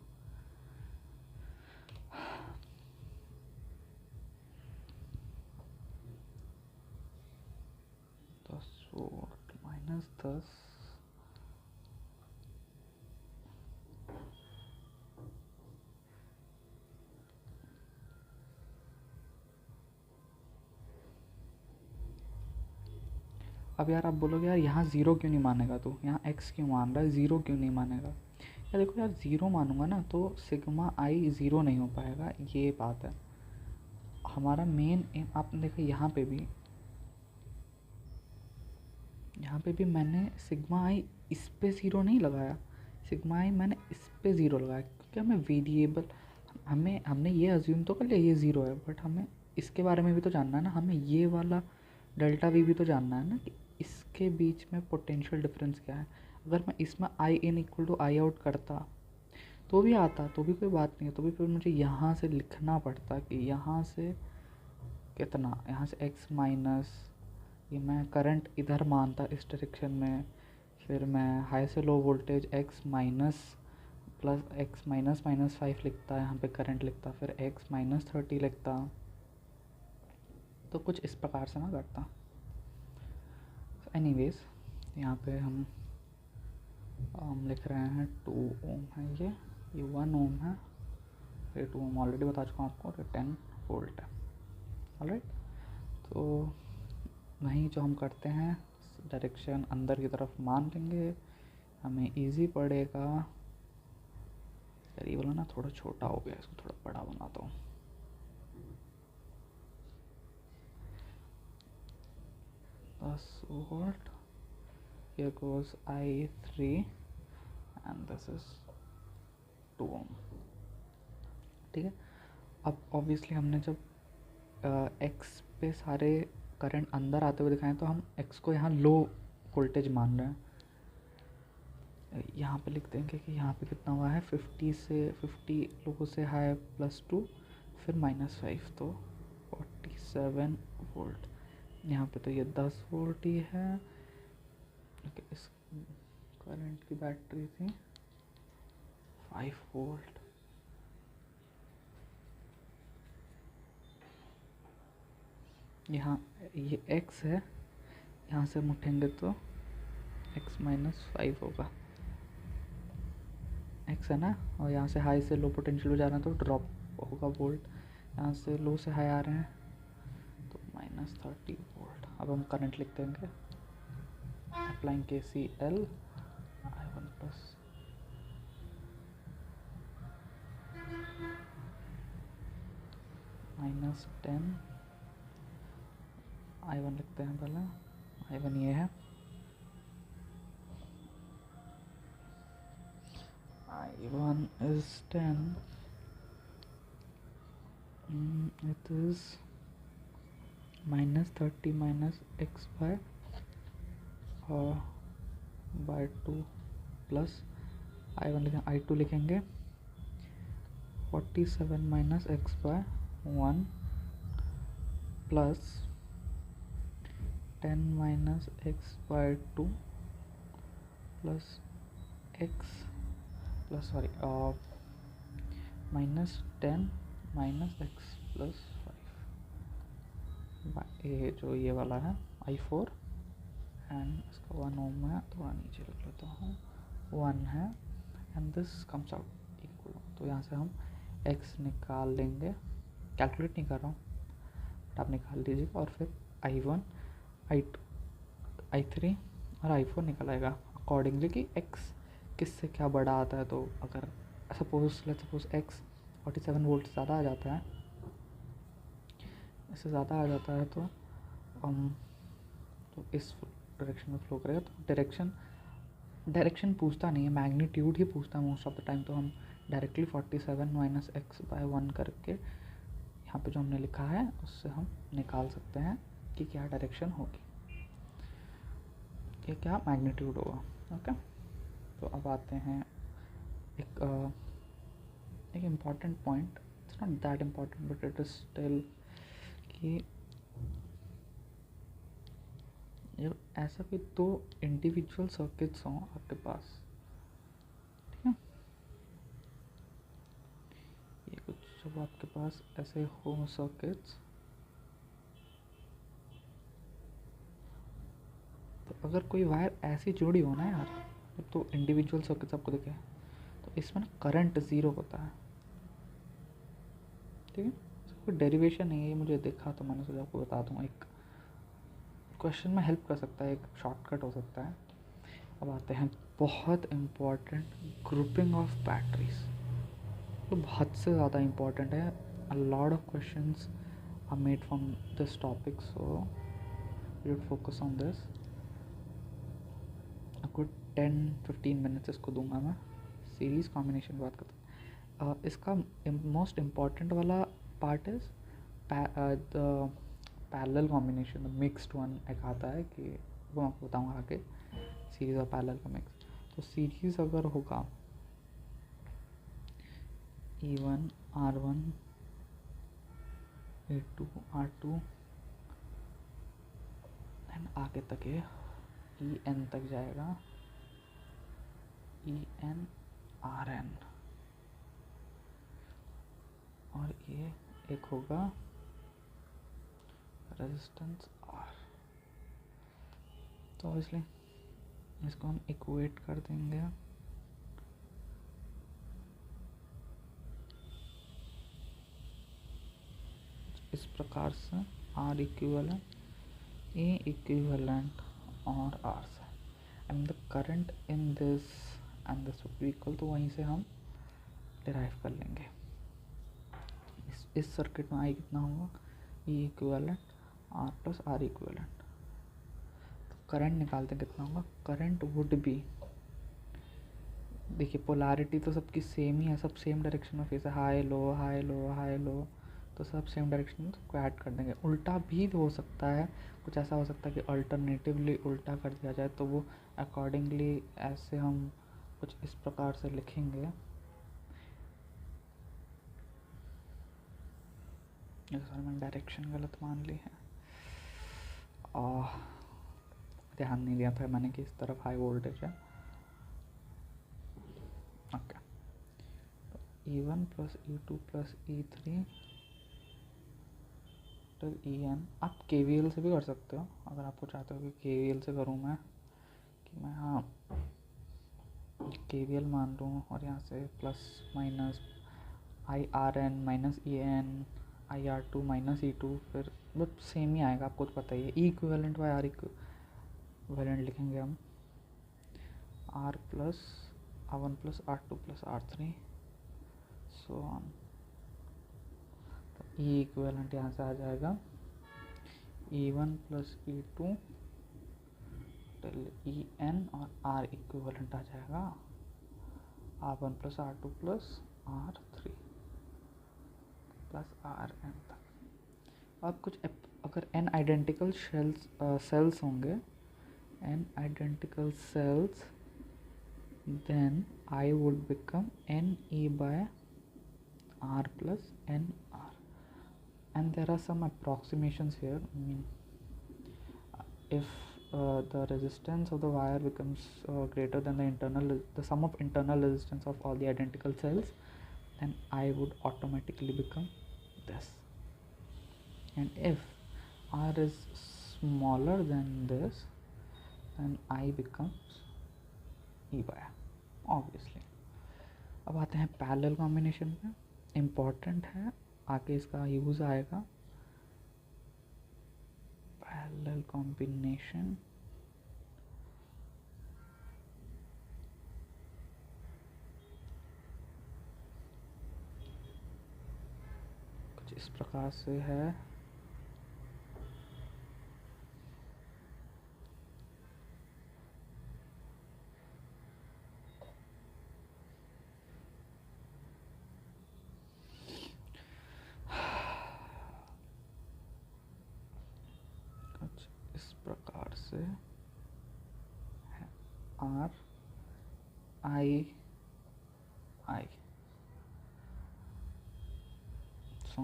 10 वोल्ट माइनस 10 अब यार आप बोलोगे यार यहाँ ज़ीरो क्यों नहीं मानेगा तू, यहाँ x क्यों मान रहा है, ज़ीरो क्यों नहीं मानेगा। यार देखो यार, ज़ीरो मानूंगा ना तो सिग्मा आई ज़ीरो नहीं हो पाएगा, ये बात है। हमारा मेन एम, आपने देखा यहाँ पे भी मैंने सिग्मा आई इस पे ज़ीरो नहीं लगाया, सिग्मा आई मैंने इस पे ज़ीरो लगाया, क्योंकि हमें वेरिएबल, हमने ये अज्यूम तो कर लिया ये ज़ीरो है, बट हमें इसके बारे में भी तो जानना है ना, हमें ये वाला डेल्टा वी भी तो जानना है ना कि इसके बीच में पोटेंशियल डिफरेंस क्या है। अगर मैं इसमें I in equal to I out करता तो भी आता, तो भी कोई बात नहीं है, तो भी फिर मुझे यहाँ से लिखना पड़ता कि यहाँ से कितना, यहाँ से x माइनस, ये मैं करंट इधर मानता इस डायरेक्शन में, फिर मैं हाई से low voltage x minus plus x minus -5 लिखता, यहाँ पे करंट लिखता, फिर x माइनस 30 लिखता। तो कुछ इस प्रकार से मैं करता। एनीवेज यहाँ पे हम लिख रहे हैं 2 ओम है, ये 1 ओम है, ये 2 ओम ऑलरेडी बता चुका हूँ आपको, और 10 वोल्ट है। ऑलराइट, तो वहीं जो हम करते हैं डायरेक्शन अंदर की तरफ मान लेंगे, हमें इजी पड़ेगा। यार ये वाला ना थोड़ा छोटा हो गया, इसको थोड़ा बड़ा बनाता हूँ। Volt, here goes I3 and this is 2 ohm। ठीक है, अब ऑब्वियसली हमने जब x पे सारे करंट अंदर आते हुए दिखाएं तो हम x को यहाँ लो वोल्टेज मान रहे हैं। यहाँ पे लिख देंगे कि यहाँ पे कितना हुआ है, 50 लोगों से हाई +2 फिर -5, तो 47 वोल्ट। यहाँ पे तो ये 10 वोल्ट ही है। ओके, इस करंट की बैटरी थी 5 वोल्ट। यहाँ ये x है, यहाँ से हम उठेंगे तो x माइनस 5 होगा, x है ना, और यहाँ से हाई से लो पोटेंशियल में जा रहे हैं तो ड्रॉप होगा वोल्ट, यहाँ से लो से हाई आ रहे हैं तो -30 वोल्ट। अब हम करंट लिख देंगे, applying KCL, I1 plus -10, I1 लिखते हैं पहले, I1 ये है, I1 is 10, it is -30 minus x by 2 plus I1 लिखेंगे, I2 लिखेंगे 47 minus x by 1 plus 10 minus x by 2 plus x plus sorry -10 minus x plus 5, ये जो ये वाला है I4 एंड इसका 1 ओम है, थोड़ा नीचे रख लेता हूँ, 1 है and this comes out equal. तो यहाँ से हम x निकाल लेंगे, कैलकुलेट नहीं कर रहा हूँ बट आप निकाल लीजिएगा, और फिर I1 I2 I3 और I4 निकल आएगा अकॉर्डिंगली कि x किससे क्या बड़ा आता है। तो अगर सपोज x 47 वोल्ट से ज़्यादा आ जाता है, इससे ज़्यादा आ जाता है तो इस डायरेक्शन में फ्लो करेगा। तो डायरेक्शन पूछता नहीं है, मैग्नीट्यूड ही पूछता है मोस्ट ऑफ द टाइम। तो हम डायरेक्टली 47 माइनस एक्स बाय 1 करके यहाँ पे जो हमने लिखा है उससे हम निकाल सकते हैं कि क्या डायरेक्शन होगी, कि क्या मैग्नीट्यूड होगा। ओके, तो अब आते हैं एक important point, it's not that important but it is still, कि जब ऐसा कोई दो इंडिविजुअल सर्किट्स हों आपके पास, ठीक है, ये कुछ जब आपके पास ऐसे हो सर्किट्स, तो अगर कोई वायर ऐसी जोड़ी हो ना यार, जब तो इंडिविजुअल सर्किट्स आपको दिखे, तो इसमें ना करंट ज़ीरो होता है, ठीक है। कोई डेरिवेशन नहीं है, ये मुझे देखा तो मैंने सोचा आपको बता दूँ, एक क्वेश्चन में हेल्प कर सकता है, एक शॉर्टकट हो सकता है। अब आते हैं बहुत इम्पॉर्टेंट, ग्रुपिंग ऑफ बैटरीज। तो बहुत से ज़्यादा इम्पॉर्टेंट है, a lot of questions are made from this topic, so you focus on this. आपको 10-15 मिनट्स इसको दूंगा मैं, सीरीज़ कॉम्बिनेशन की बात करता हूँ। इसका मोस्ट इम्पॉर्टेंट वाला part is the parallel combination, mixed one एक आता है, कि वो मैं आपको बताऊँगा आगे, सीरीज़ और पैरेलल का मिक्स। तो सीरीज़ अगर होगा E1 R1 E2 R2 and आगे तक ये EN तक जाएगा, EN RN, और ये एक होगा रेजिस्टेंस R। तो ऑब्वियसली इसको हम इक्वेट कर देंगे, इस प्रकार से, R इक्विवेलेंट A इक्विवेलेंट और R से, and the current in this and this would be equal, तो वहीं से हम डिराइव कर लेंगे। इस सर्किट में आई कितना होगा, E equivalent R plus R equivalent. तो करंट निकालते हैं कितना होगा, करंट वुड बी, देखिए पोलैरिटी तो सबकी सेम ही है, सब सेम डायरेक्शन में फेस है, high low high low high low, तो सब सेम डायरेक्शन में, सबको ऐड कर देंगे। उल्टा भी हो सकता है, कुछ ऐसा हो सकता है कि अल्टरनेटिवली उल्टा कर दिया जाए, तो वो अकॉर्डिंगली ऐसे हम कुछ इस प्रकार से लिखेंगे। सॉरी मैंने डायरेक्शन गलत मान ली है, ध्यान नहीं दिया था मैंने कि इस तरफ हाई वोल्टेज है। ओके, तो E1 plus E2 plus E3 तो EN, आप KVL से भी कर सकते हो अगर आपको चाहते हो कि KVL से करूँ मैं, कि मैं हाँ KVL मान लूँ और यहाँ से plus minus IRN minus EN IR2 minus E2, फिर बट सेम ही आएगा, आपको तो पता ही है। E equivalent by R equivalent लिखेंगे हम, R plus R1 plus R2 plus R3 so on. तो E इक्विवेलेंट यहाँ से आ जाएगा E1 plus E2 till EN, और R इक्विवेलेंट आ जाएगा R1 plus R2 plus R3 plus RN तक। अब कुछ अगर n आइडेंटिकल सेल्स होंगे, n identical sales, then I would become NE by R plus NR, and there are some approximations here. I mean, if the resistance of the wire becomes greater than the sum of internal resistance of all the identical cells, then I would automatically become this. And if R is smaller than this, then I becomes E by obviously. अब आते हैं parallel combination पे, important है, आगे इसका use आएगा। Parallel combination कुछ इस प्रकार से है। इस प्रकार से है R I I सो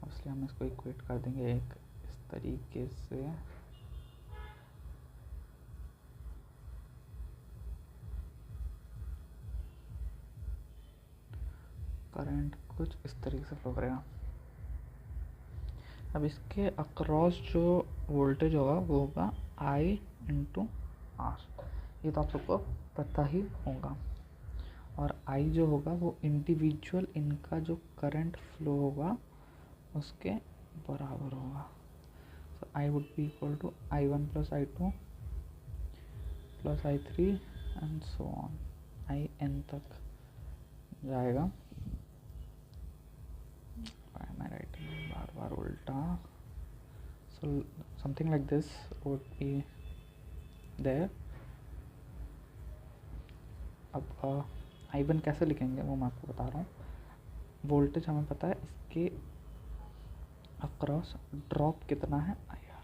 इसलिए हम इसको इक्वेट कर देंगे एक इस तरीके से। करंट कुछ इस तरीके से फ्लो करेगा। अब इसके अक्रॉस जो वोल्टेज होगा वो होगा I इंटू R, ये तो आप सबको पता ही होगा। और I जो होगा वो इंडिविजुअल इनका जो करंट फ्लो होगा उसके बराबर होगा। So I would be equal to I1 plus I2 plus I3 and so on, IN तक जाएगा। मैं राइटिंग बार बार उल्टा। So something like this would be there. अब I1 कैसे लिखेंगे वो मैं आपको बता रहा हूँ। वोल्टेज हमें पता है, इसके अक्रॉस ड्रॉप कितना है IR,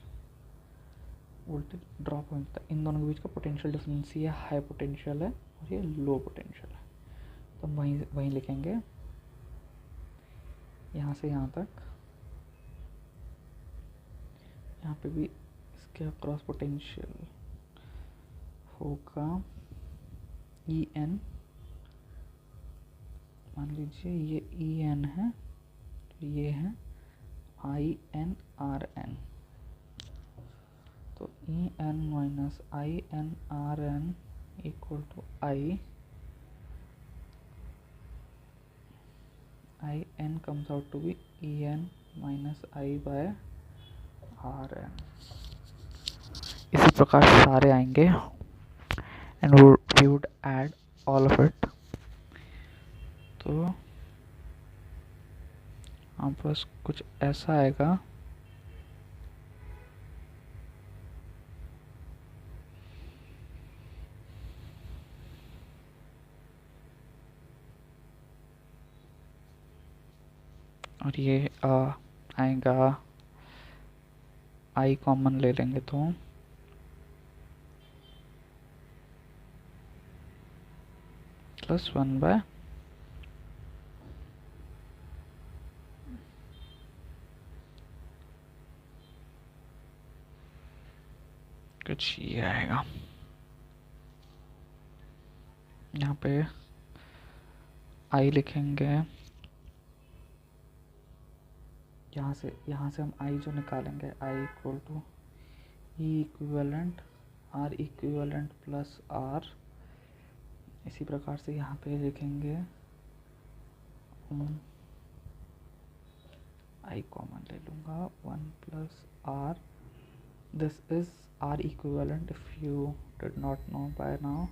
वोल्टेज ड्रॉप होता है। इन दोनों के बीच का पोटेंशियल डिफरेंस, ये हाई पोटेंशियल है और ये लो पोटेंशियल है, तो हम वहीं लिखेंगे यहाँ से यहाँ तक। यहाँ पे भी इसके अक्रॉस पोटेंशियल होगा EN, मान लीजिए ये EN है, तो ये है INRN, तो EN minus INRN equal to IN comes out to be EN minus I by RN। इसी प्रकार सारे आएंगे and we would add all of it। तो आप बस कुछ ऐसा आएगा। और ये आएगा, I कॉमन ले लेंगे तो प्लस 1 बाय कुछ ये आएगा। यहाँ पे I लिखेंगे, यहाँ से हम I जो निकालेंगे I equal to E equivalent R equivalent plus R। इसी प्रकार से यहाँ पे लिखेंगे I कॉमन ले लूँगा 1 plus R। This is R equivalent if you did not know by now।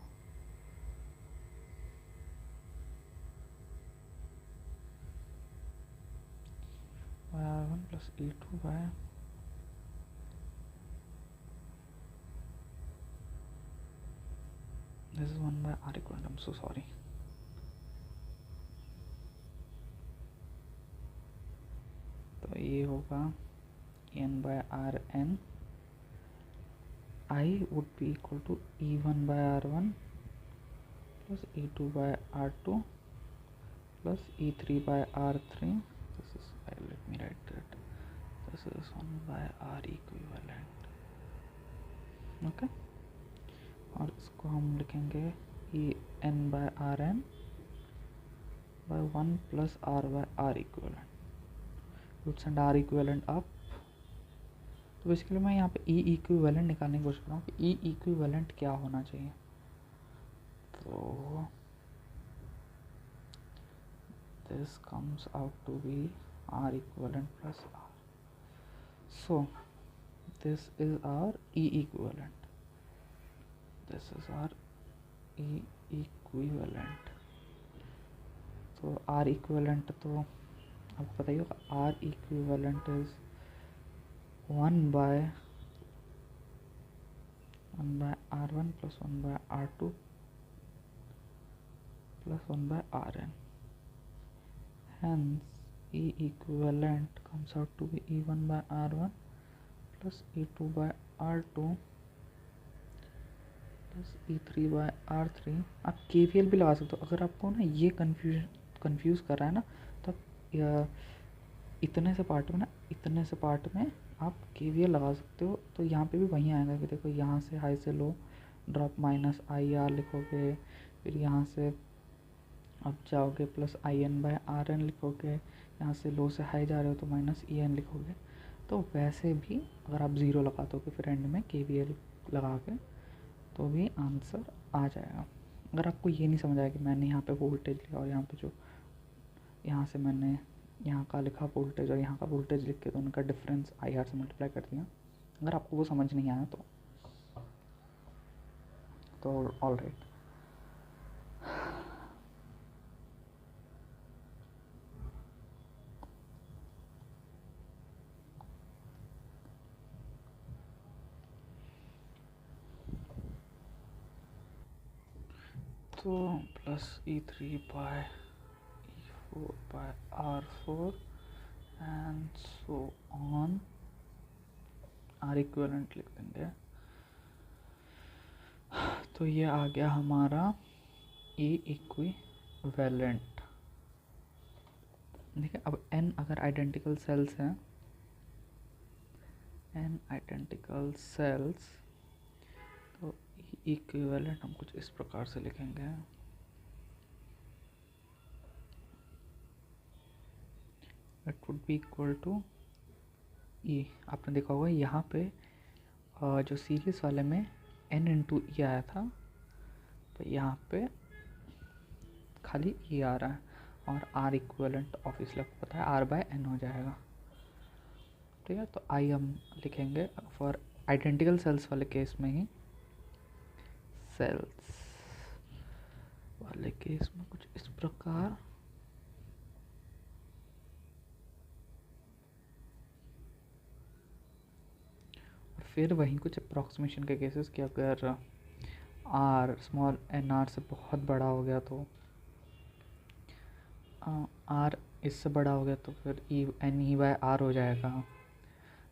by R1 plus E2 by this is 1 by R equivalent, I'm so sorry। तो ये होगा N by RN। I would be equal to E1 by R1 plus E2 by R2 plus E3 by R3। This is, let me write that, this is 1 by R equivalent, okay। और इसको हम लिखेंगे EN by RN by 1 plus R by R equivalent। You would send R equivalent up, तो basically मैं यहाँ पे ई equivalent निकालने की कोशिश कर रहा हूँ कि ई इक्विवेलेंट क्या होना चाहिए। तो this comes out to be R equivalent plus R. So this is our E equivalent. This is our E equivalent. तो R equivalent तो आपको पता ही होगा, R equivalent is 1 by R1 plus 1 by R2 plus 1 by Rn. Hence E equivalent comes out to be E1 by R1 plus E2 by R2 plus E3 by R3। आप KVL भी लगा सकते हो। अगर आपको ना ये कंफ्यूज कर रहा है ना, तो आप इतने से पार्ट में आप KVL लगा सकते हो। तो यहाँ पे भी वही आएगा कि देखो यहाँ से हाई से लो ड्रॉप माइनस IR लिखोगे, फिर यहाँ से अब जाओगे प्लस IN बाय RN लिखोगे, यहाँ से लो से हाई जा रहे हो तो माइनस EN लिखोगे। तो वैसे भी अगर आप ज़ीरो लगा दोगे फिर एंड में KVL लगा के, तो भी आंसर आ जाएगा। अगर आपको ये नहीं समझ आया कि मैंने यहाँ पे वोल्टेज लिया और यहाँ पे जो यहाँ से मैंने यहाँ का लिखा वोल्टेज और यहाँ का वोल्टेज लिख के तो उनका डिफरेंस IR से मल्टीप्लाई कर दिया, अगर आपको वो समझ नहीं आया तो ऑल राइट। तो plus E3 by E4 by R4 and so on, R equivalent लिख देंगे। तो ये आ गया हमारा E इक्विवेलेंट। देखिए अब n अगर आइडेंटिकल सेल्स हैं, n आइडेंटिकल सेल्स, तो E इक्विवेलेंट हम कुछ इस प्रकार से लिखेंगे। It would be equal to E। आपने देखा होगा यहाँ पे जो सीरीज वाले में n इंटू E आया था, तो यहाँ पे खाली E आ रहा है और R इक्विवेलेंट ऑब्वियसली आपको पता है R बाय n हो जाएगा। ठीक है, तो I हम लिखेंगे फॉर आइडेंटिकल सेल्स वाले केस में ही, सेल्स वाले केस में कुछ इस प्रकार। और फिर वहीं कुछ अप्रॉक्सीमेशन के केसेस कि अगर R स्मॉल nr से बहुत बड़ा हो गया तो R इससे बड़ा हो गया तो फिर NE बाय R हो जाएगा,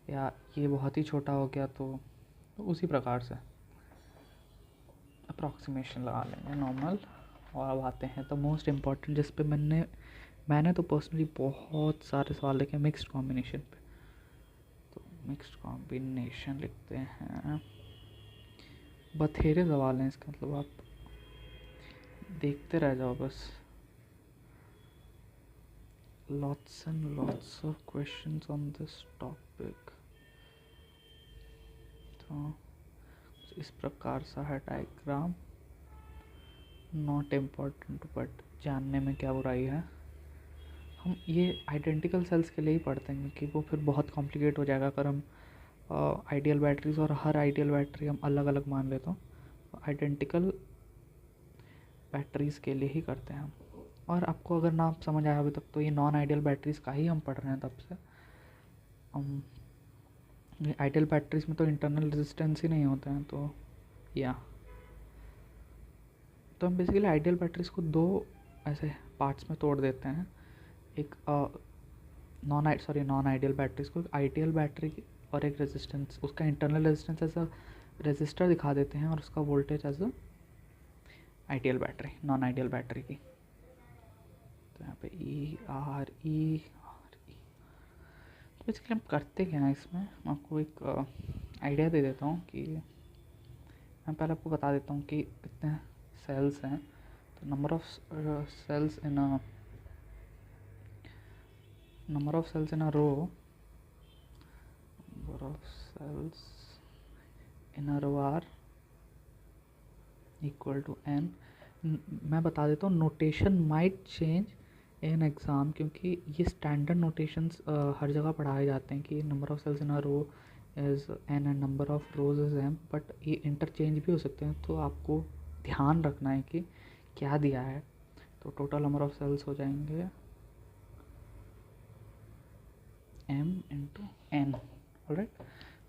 या ये बहुत ही छोटा हो गया तो उसी प्रकार से अप्रॉक्सीमेशन लगा लेंगे नॉर्मल। और अब आते हैं तो मोस्ट इम्पॉर्टेंट, जिस पे मैंने तो पर्सनली बहुत सारे सवाल देखे मिक्स्ड कॉम्बिनेशन पे। तो मिक्स्ड कॉम्बिनेशन लिखते हैं, बथेरे सवाल हैं इसका, मतलब आप देखते रह जाओ बस। lots and lots of questions on this topic। तो इस प्रकार सा है डायग्राम, नॉट इम्पॉर्टेंट बट जानने में क्या बुराई है। हम ये आइडेंटिकल सेल्स के लिए ही पढ़ते हैं क्योंकि वो फिर बहुत कॉम्प्लिकेट हो जाएगा अगर हम आइडियल बैटरीज और हर आइडियल बैटरी हम अलग अलग मान लेते हो। आइडेंटिकल बैटरीज के लिए ही करते हैं हम। और आपको अगर ना समझ आया अभी तक, तो ये नॉन आइडियल बैटरीज का ही हम पढ़ रहे हैं तब से। आइडियल बैटरीज में तो इंटरनल रेजिस्टेंस ही नहीं होते हैं, तो हम बेसिकली आइडियल बैटरीज को दो ऐसे पार्ट्स में तोड़ देते हैं। एक नॉन आइडियल बैटरीज को एक आइडियल बैटरी और एक रेजिस्टेंस, उसका internal resistance as a resistor दिखा देते हैं और उसका voltage as a ideal battery, non ideal battery की। तो यहाँ पे E तो बेसिकली हम करते क्या हैं इसमें, मैं आपको एक आइडिया दे देता हूँ कि मैं पहले आपको बता देता हूँ कि कितने सेल्स हैं। तो number of cells in a row, number number of cells in a row are equal to N. मैं बता देता हूँ, notation might change in exam, क्योंकि ये स्टैंडर्ड नोटेशंस हर जगह पढ़ाए जाते हैं कि number of cells in a row is N and number of rows is M, but ये इंटरचेंज भी हो सकते हैं, तो आपको ध्यान रखना है कि क्या दिया है। तो टोटल नंबर ऑफ सेल्स हो जाएंगे m इंटू एन। ऑलराइट,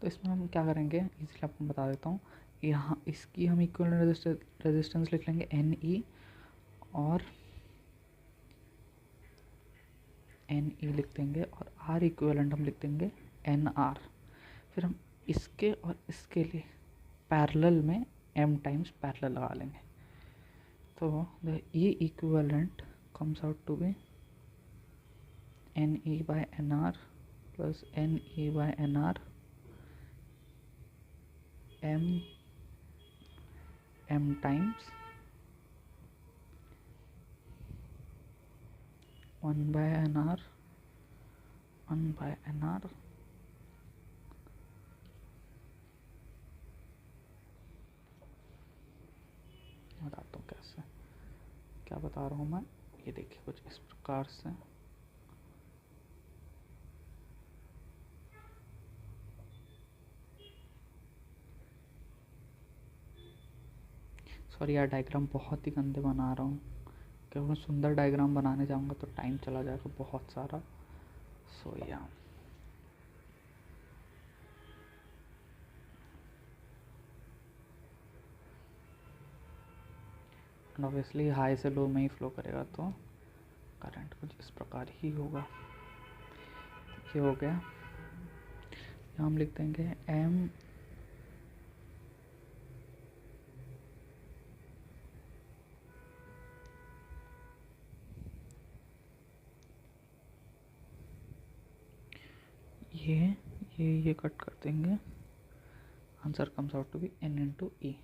तो इसमें हम क्या करेंगे, इसीलिए आपको बता देता हूँ। यहाँ इसकी हम इक्विवेलेंट रेजिस्टेंस लिख लेंगे एन ई, और एन ई लिख देंगे, और आर इक्विवेलेंट हम लिख देंगे एन आर। फिर हम इसके और इसके लिए पैरेलल में m टाइम्स पैरेलल लगा लेंगे। तो the E equivalent comes out to be N E by N R plus N E by N R m times 1 by nr 1 by nr बताता हूँ कैसे, क्या बता रहा हूँ मैं। ये देखिए कुछ इस प्रकार से, सॉरी यार, डायग्राम बहुत ही गंदे बना रहा हूँ, क्योंकि मैं सुंदर डायग्राम बनाने जाऊँगा तो टाइम चला जाएगा बहुत सारा। सो या एंड ऑब्वियसली हाई से लो में ही फ्लो करेगा, तो करंट कुछ इस प्रकार ही होगा। ये हो गया, यहाँ हम लिख देंगे एम ये कट कर देंगे, answer comes out to be N into E.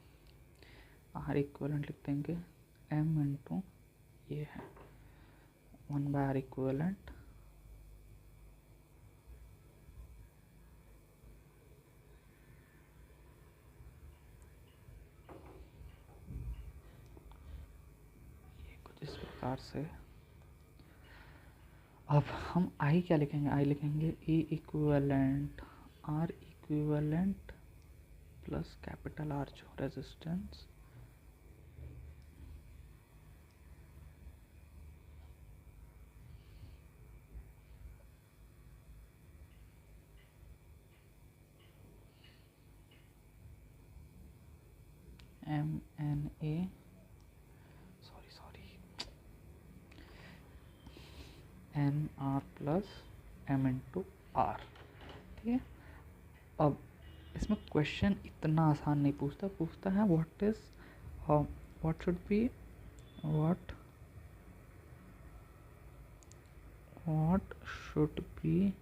R equivalent लिख देंगे एम इंटू, ये है 1 बाय आर इक्वलेंट इस प्रकार से। अब हम आई क्या लिखेंगे, आई लिखेंगे E equivalent R equivalent plus capital R जो resistance M N A N R plus M into R. ठीक है, अब इसमें क्वेश्चन इतना आसान नहीं पूछता है what is what should be what should be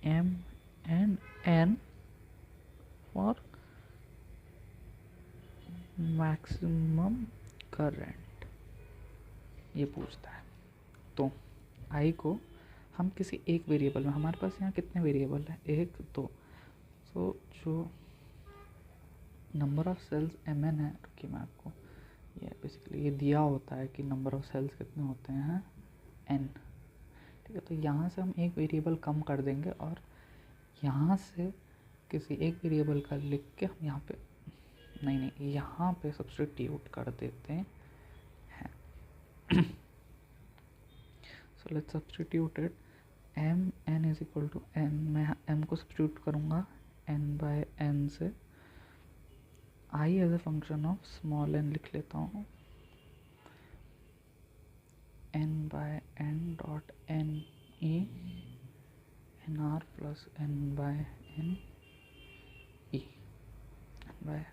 M and N for maximum current, ये पूछता है। तो आई को हम किसी एक वेरिएबल में, हमारे पास यहाँ कितने वेरिएबल हैं, 1 2, तो जो number of cells M N है, रुकिए मैं आपको, ये बेसिकली ये दिया होता है कि नंबर ऑफ सेल्स कितने होते हैं एन। ठीक है, तो यहाँ से हम एक वेरिएबल कम कर देंगे और यहाँ से किसी एक वेरिएबल का लिख के हम यहाँ पे नहीं यहाँ पे सब्स्टिट्यूट कर देते हैं। So let's substitute it, M N is equal to N, मैं एम को सब्स्टिट्यूट करूँगा एन बाय एन से, I as a function of small N लिख लेता हूँ, N by N dot N E N R plus N by N E by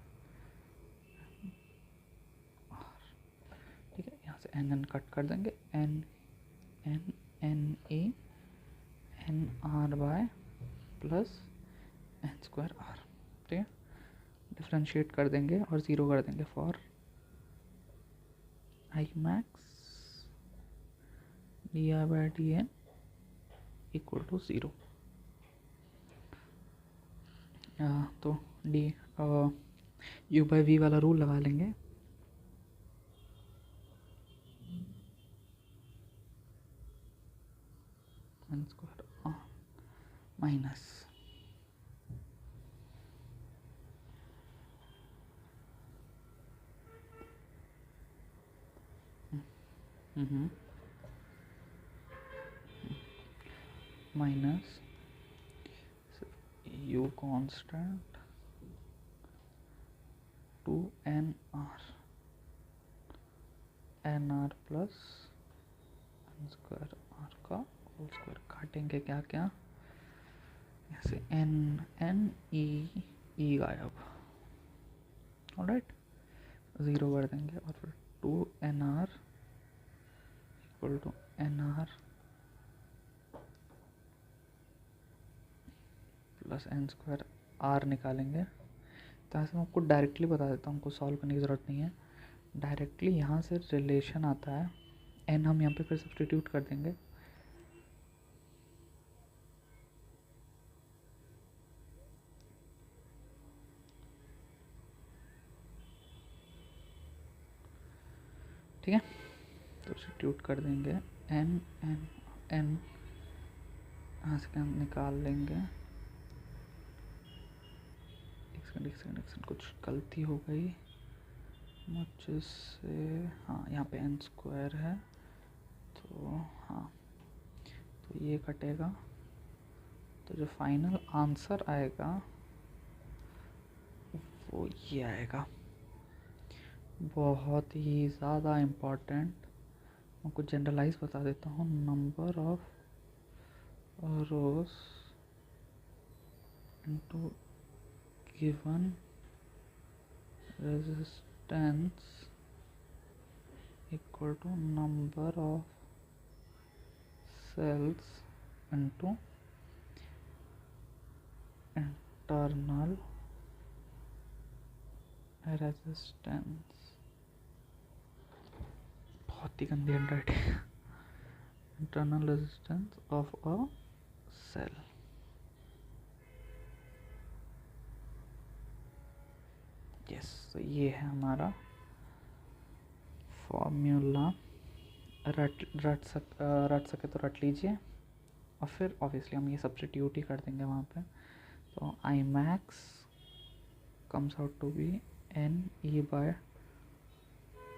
R. ठीक है, यहाँ से एन एन कट कर देंगे, N N N E N R by plus N square R. ठीक है, डिफ्रेंशिएट कर देंगे और 0 कर देंगे for I max D I by D N equal to 0। तो डी यू बाई वी वाला रूल लगा लेंगे। N square minus minus U constant two N R plus N square R का होल स्क्वायर। काटेंगे क्या क्या, ऐसे एन एन ई गायब। ऑलराइट, ज़ीरो कर देंगे और फिर two N R equal to N R plus N square R निकालेंगे। तो ऐसे मैं आपको डायरेक्टली बता देता हूँ, हमको सॉल्व करने की ज़रूरत नहीं है। डायरेक्टली यहाँ से रिलेशन आता है, एन हम यहाँ पे फिर सब्स्टिट्यूट कर देंगे। ठीक है, तो सब्स्टिट्यूट कर देंगे एन एन एन, यहाँ से हम निकाल लेंगे। एक सेकंड कुछ गलती हो गई मुझसे। हाँ, यहाँ पे एन स्क्वायर है, तो हाँ, तो ये कटेगा। तो जो फाइनल आंसर आएगा वो ये आएगा। बहुत ही ज़्यादा इम्पॉर्टेंट, मैं कुछ जनरलाइज बता देता हूँ। Number of rows into given resistance equal to number of cells into internal resistance। बहुत ही गंदी handwriting. internal resistance of a cell। Yes, तो ये है हमारा फॉर्मूला। रट सके तो रट लीजिए, और फिर ऑब्वियसली हम ये सब्स्टिट्यूट ही कर देंगे वहाँ पे। तो I max comes out to be N E by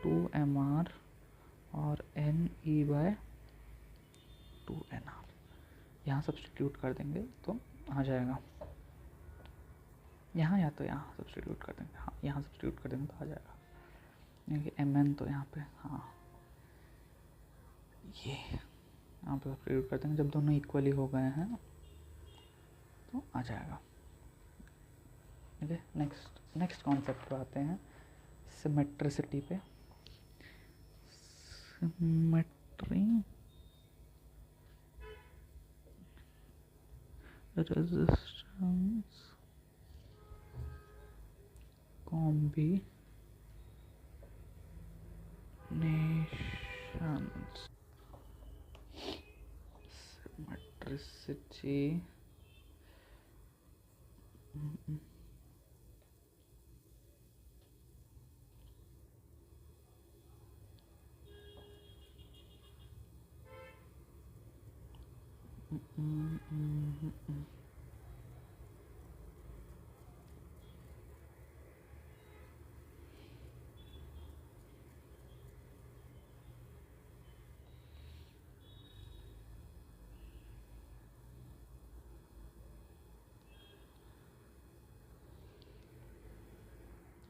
two M R और N E by two N R. यहाँ सब्स्टिट्यूट कर देंगे तो आ जाएगा। यहाँ या तो यहाँ सब्स्टिट्यूट कर देंगे, हाँ यहाँ सब्स्टिट्यूट कर देंगे तो आ जाएगा, क्योंकि एम एन तो यहाँ पे, हाँ ये यहाँ पे सब्स्टिट्यूट कर देंगे। जब दोनों इक्वली हो गए हैं तो आ जाएगा। ठीक है, नेक्स्ट कॉन्सेप्ट पे आते हैं, सिमेट्रिसिटी पे। Symmetry resistance combinations। Symmetricity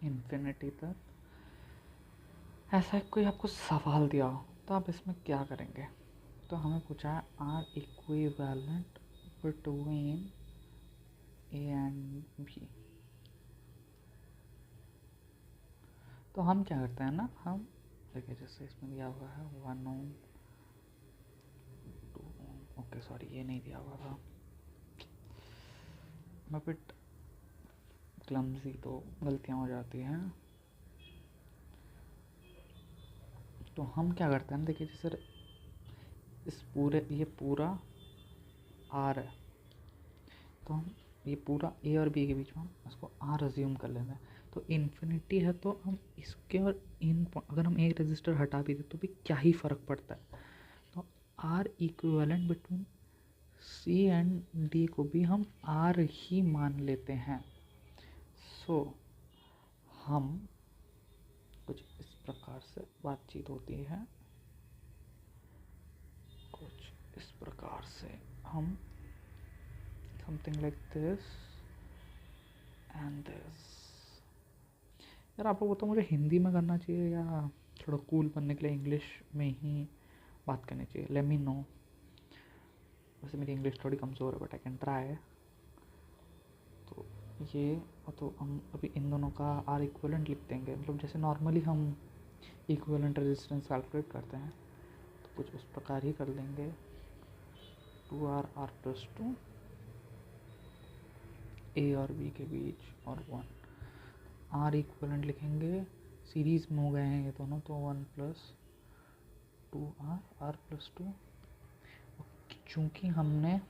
infinity तक। ऐसा कोई आपको सवाल दिया हो तो आप इसमें क्या करेंगे? तो हमें पूछा है R equivalent between A and B. तो हम क्या करते हैं ना, हम देखिए जैसे इसमें दिया हुआ है 1 ओम 2 ओम, ओके सॉरी ये नहीं दिया हुआ था, मैं बिट क्लमजी तो गलतियाँ हो जाती हैं। तो हम क्या करते हैं, देखिए जैसे इस पूरे ये पूरा आर है, तो हम ये पूरा ए और बी के बीच में हम इसको आर अज्यूम कर लेते हैं। तो इन्फिनिटी है तो हम इसके और इन अगर हम एक रजिस्टर हटा भी दें तो भी क्या ही फ़र्क पड़ता है। तो R equivalent between C and D को भी हम आर ही मान लेते हैं। सो हम कुछ इस प्रकार से बातचीत होती है, कुछ इस प्रकार से हम something like this and this. यार आप लोग बताओ मुझे हिंदी में करना चाहिए या थोड़ा कूल बनने के लिए इंग्लिश में ही बात करनी चाहिए? Let me know. वैसे मेरी इंग्लिश थोड़ी कमज़ोर है बट आई कैन ट्राई। तो ये तो हम अभी इन दोनों का आर इक्विवेलेंट लिख देंगे, मतलब जैसे नॉर्मली हम इक्विवेलेंट रेजिस्टेंस कैलकुलेट करते हैं तो कुछ उस प्रकार ही कर लेंगे। 2R+2 ए और बी के बीच और 1 आर इक्विवेलेंट लिखेंगे, सीरीज में हो गए हैं ये दोनों, तो 1+2R+2। चूँकि हमने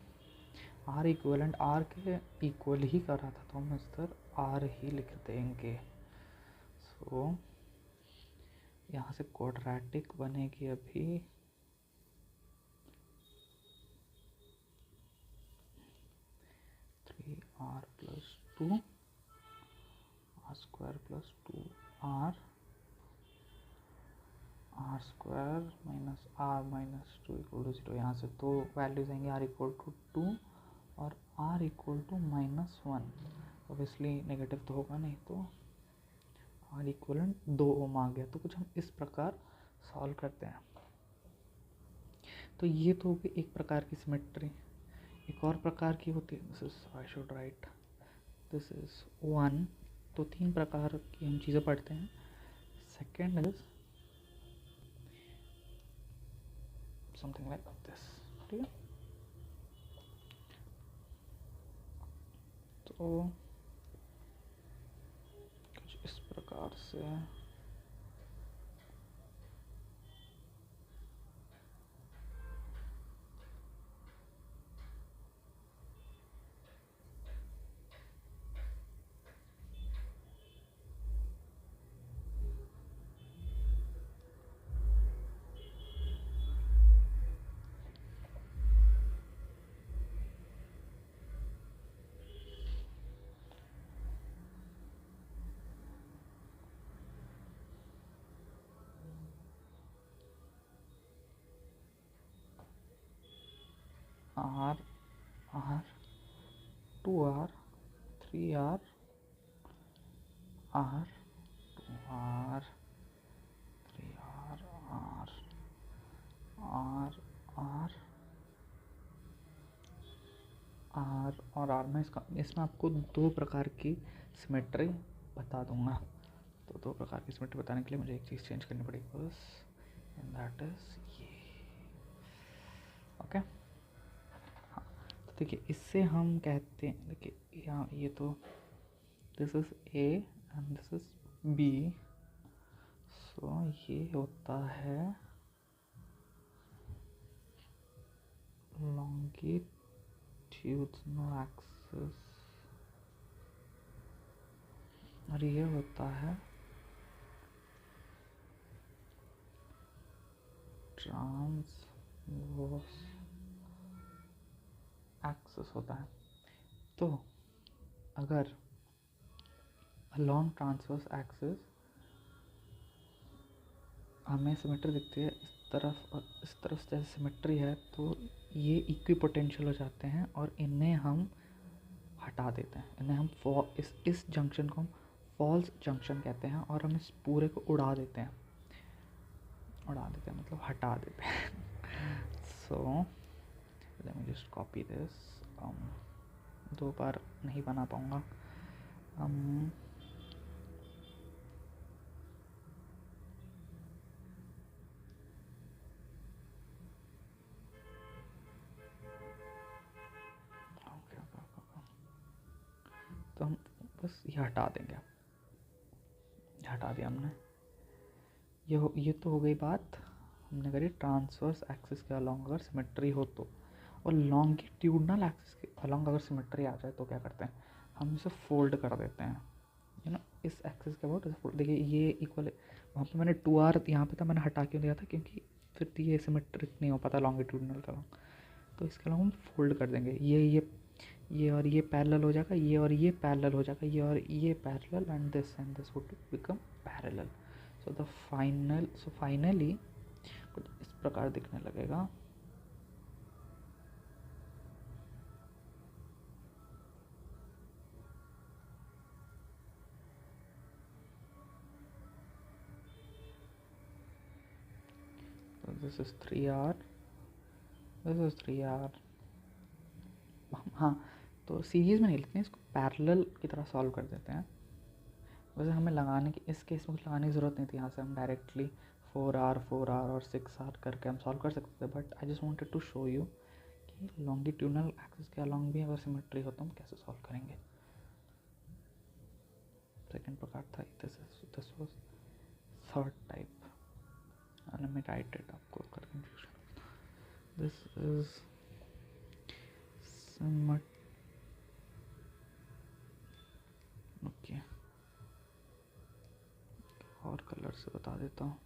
आर इक्विवेलेंट आर के इक्वल ही करा था तो हम इस तरह आर ही लिख देंगे। सो यहाँ से क्वाड्रेटिक बनेगी अभी 3R+2 R² + 2R² -R - 2 = 0। यहाँ से तो वैल्यूज आएंगे R = 2 और R = -1। ऑब्वियसली नेगेटिव तो होगा नहीं, तो R इक्वलेंट 2 ओम आ गया। तो कुछ हम इस प्रकार सॉल्व करते हैं। तो ये तो होगी एक प्रकार की सिमेट्री। एक और प्रकार की होती है, this is I should write this is 1। तो 3 प्रकार की हम चीज़ें पढ़ते हैं। Second is something like this, ठीक है। तो कुछ इस प्रकार से R 2R 3R R 2R 3R R R R R और R में इसमें आपको 2 प्रकार की सिमेट्री बता दूंगा। तो 2 प्रकार की सिमेट्री बताने के लिए मुझे एक चीज़ चेंज करनी पड़ेगी बस, एंड दैट इज ये। ओके हाँ, तो देखिए इससे हम कहते हैं, देखिए यहाँ ये तो this is A and this is B. So ये होता है लॉन्गिट्यूडिनल एक्सिस और ये होता है ट्रांसवर्स एक्सिस होता है। तो अगर अलॉन्ग ट्रांसवर्स एक्सिस हमें सिमेट्री दिखती है इस तरफ और इस तरफ जैसे सिमेट्री है, तो ये इक्विपोटेंशियल हो जाते हैं और इन्हें हम हटा देते हैं। इन्हें हम इस जंक्शन को हम फॉल्स जंक्शन कहते हैं और हम इस पूरे को उड़ा देते हैं मतलब हटा देते हैं। So let me just copy this. 2 बार नहीं बना पाऊँगा। तो हम बस ये हटा देंगे, हटा दिया हमने। ये तो हो गई बात हमने करी ट्रांसवर्स एक्सिस के अलॉन्ग अगर सिमेट्री हो तो। और लॉन्गिट्यूडनल एक्सिस के अलॉन्ग अगर सिमेट्री आ जाए तो क्या करते हैं, हम इसे फोल्ड कर देते हैं, यू नो, इस एक्सिस के अबाउट फोल्ड। देखिए ये इक्वल है, वहाँ पे मैंने 2r यहाँ पे था, मैंने हटा क्यों दिया था, क्योंकि फिर ये सिमेट्रिक नहीं हो पाता लॉन्गिट्यूडनल का। तो इसके अलावा हम फोल्ड कर देंगे, ये और ये पैरेलल हो जाएगा, ये और ये पैरेलल हो जाएगा, ये और ये parallel, and this would become parallel. So finally कुछ इस प्रकार दिखने लगेगा। So this is 3r, this is 3r। हाँ, तो सीरीज़ में नहीं लिखते हैं इसको, पैरेलल की तरह सॉल्व कर देते हैं। वैसे हमें लगाने की, इस केस में कुछ लगाने की ज़रूरत नहीं थी, यहाँ से हम डायरेक्टली 4r और 6r करके हम सॉल्व कर सकते थे, but I just wanted to show you कि लॉन्गिट्यूडनल एक्सिस के अलॉन्ग भी अगर सिमेट्री हो तो हम कैसे सॉल्व करेंगे। सेकेंड प्रकार था, this was third type. Let me right it, आपको कर कंफ्यूजन। दिस इज ओके, और कलर से बता देता हूँ।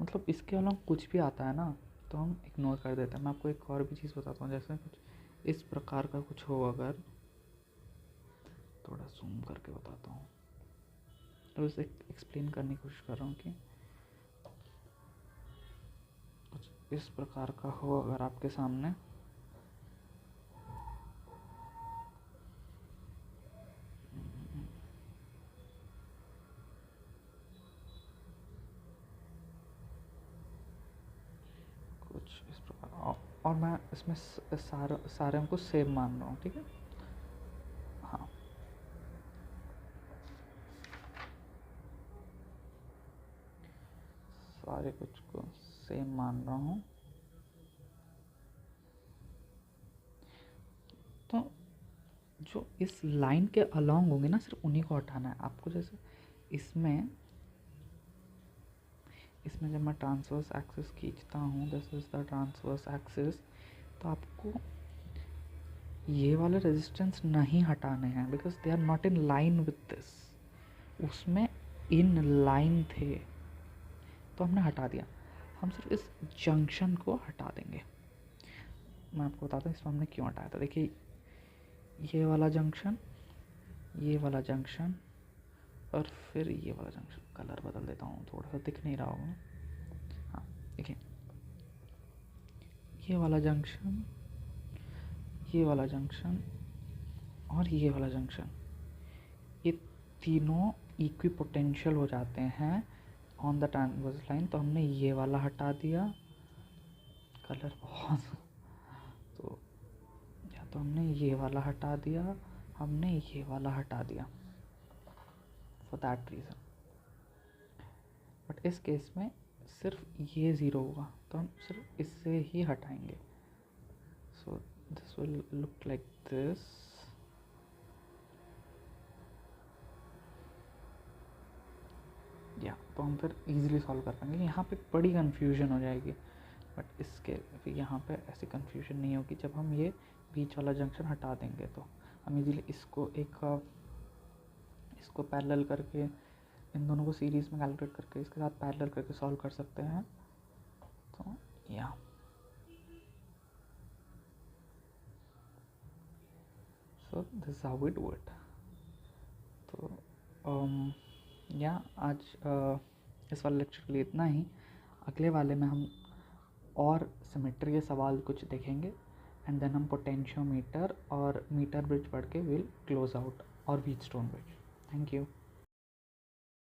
मतलब इसके अलावा कुछ भी आता है ना तो हम इग्नोर कर देते हैं। मैं आपको एक और भी चीज़ बताता हूँ, जैसे कुछ इस प्रकार का कुछ हो, अगर थोड़ा जूम करके बताता हूँ, तो इसे एक्सप्लेन करने की कोशिश कर रहा हूँ कि कुछ इस प्रकार का हो अगर आपके सामने, कुछ इस प्रकार, और मैं इसमें सारे हमको सेम मान रहा हूँ, ठीक है। हाँ, सारे कुछ को सेम मान रहा हूँ। तो जो इस लाइन के अलॉन्ग होंगे ना, सिर्फ उन्हीं को हटाना है आपको। जैसे इसमें जब मैं ट्रांसवर्स एक्सिस खींचता हूँ, this is the transverse axis, तो आपको ये वाले रेजिस्टेंस नहीं हटाने हैं, because they are not in line with this. उसमें इन लाइन थे तो हमने हटा दिया, हम सिर्फ इस जंक्शन को हटा देंगे। मैं आपको बताता हूँ इसमें हमने क्यों हटाया था। देखिए ये वाला जंक्शन, ये वाला जंक्शन, और फिर ये वाला जंक्शन। कलर बदल देता हूँ, थोड़ा सा दिख नहीं रहा होगा। हाँ देखिए, ये वाला जंक्शन, ये वाला जंक्शन और ये वाला जंक्शन, ये तीनों इक्विपोटेंशियल हो जाते हैं ऑन द ट्रांसवर्स लाइन। तो हमने ये वाला हटा दिया, कलर बहुत तो या तो हमने ये वाला हटा दिया, हमने ये वाला हटा दिया, फॉर दैट रीज़न। बट इस केस में सिर्फ ये ज़ीरो होगा, तो हम सिर्फ इससे ही हटाएंगे। So this will look like this. या तो हम फिर इजीली सॉल्व कर पाएंगे। यहाँ पे बड़ी कन्फ्यूजन हो जाएगी, बट इसके फिर यहाँ पे ऐसी कन्फ्यूजन नहीं होगी। जब हम ये बीच वाला जंक्शन हटा देंगे तो हम इजीली इसको पैरेलल करके, इन दोनों को सीरीज़ में कैलकुलेट करके इसके साथ पैरेलल करके सॉल्व कर सकते हैं। तो या so this how we do it. तो या आज इस वाले लेक्चर के लिए इतना ही। अगले वाले में हम और सिमेट्री के सवाल कुछ देखेंगे, एंड देन हम पोटेंशियोमीटर और मीटर ब्रिज पढ़ के विल क्लोज आउट, और व्हीटस्टोन ब्रिज। Thank you.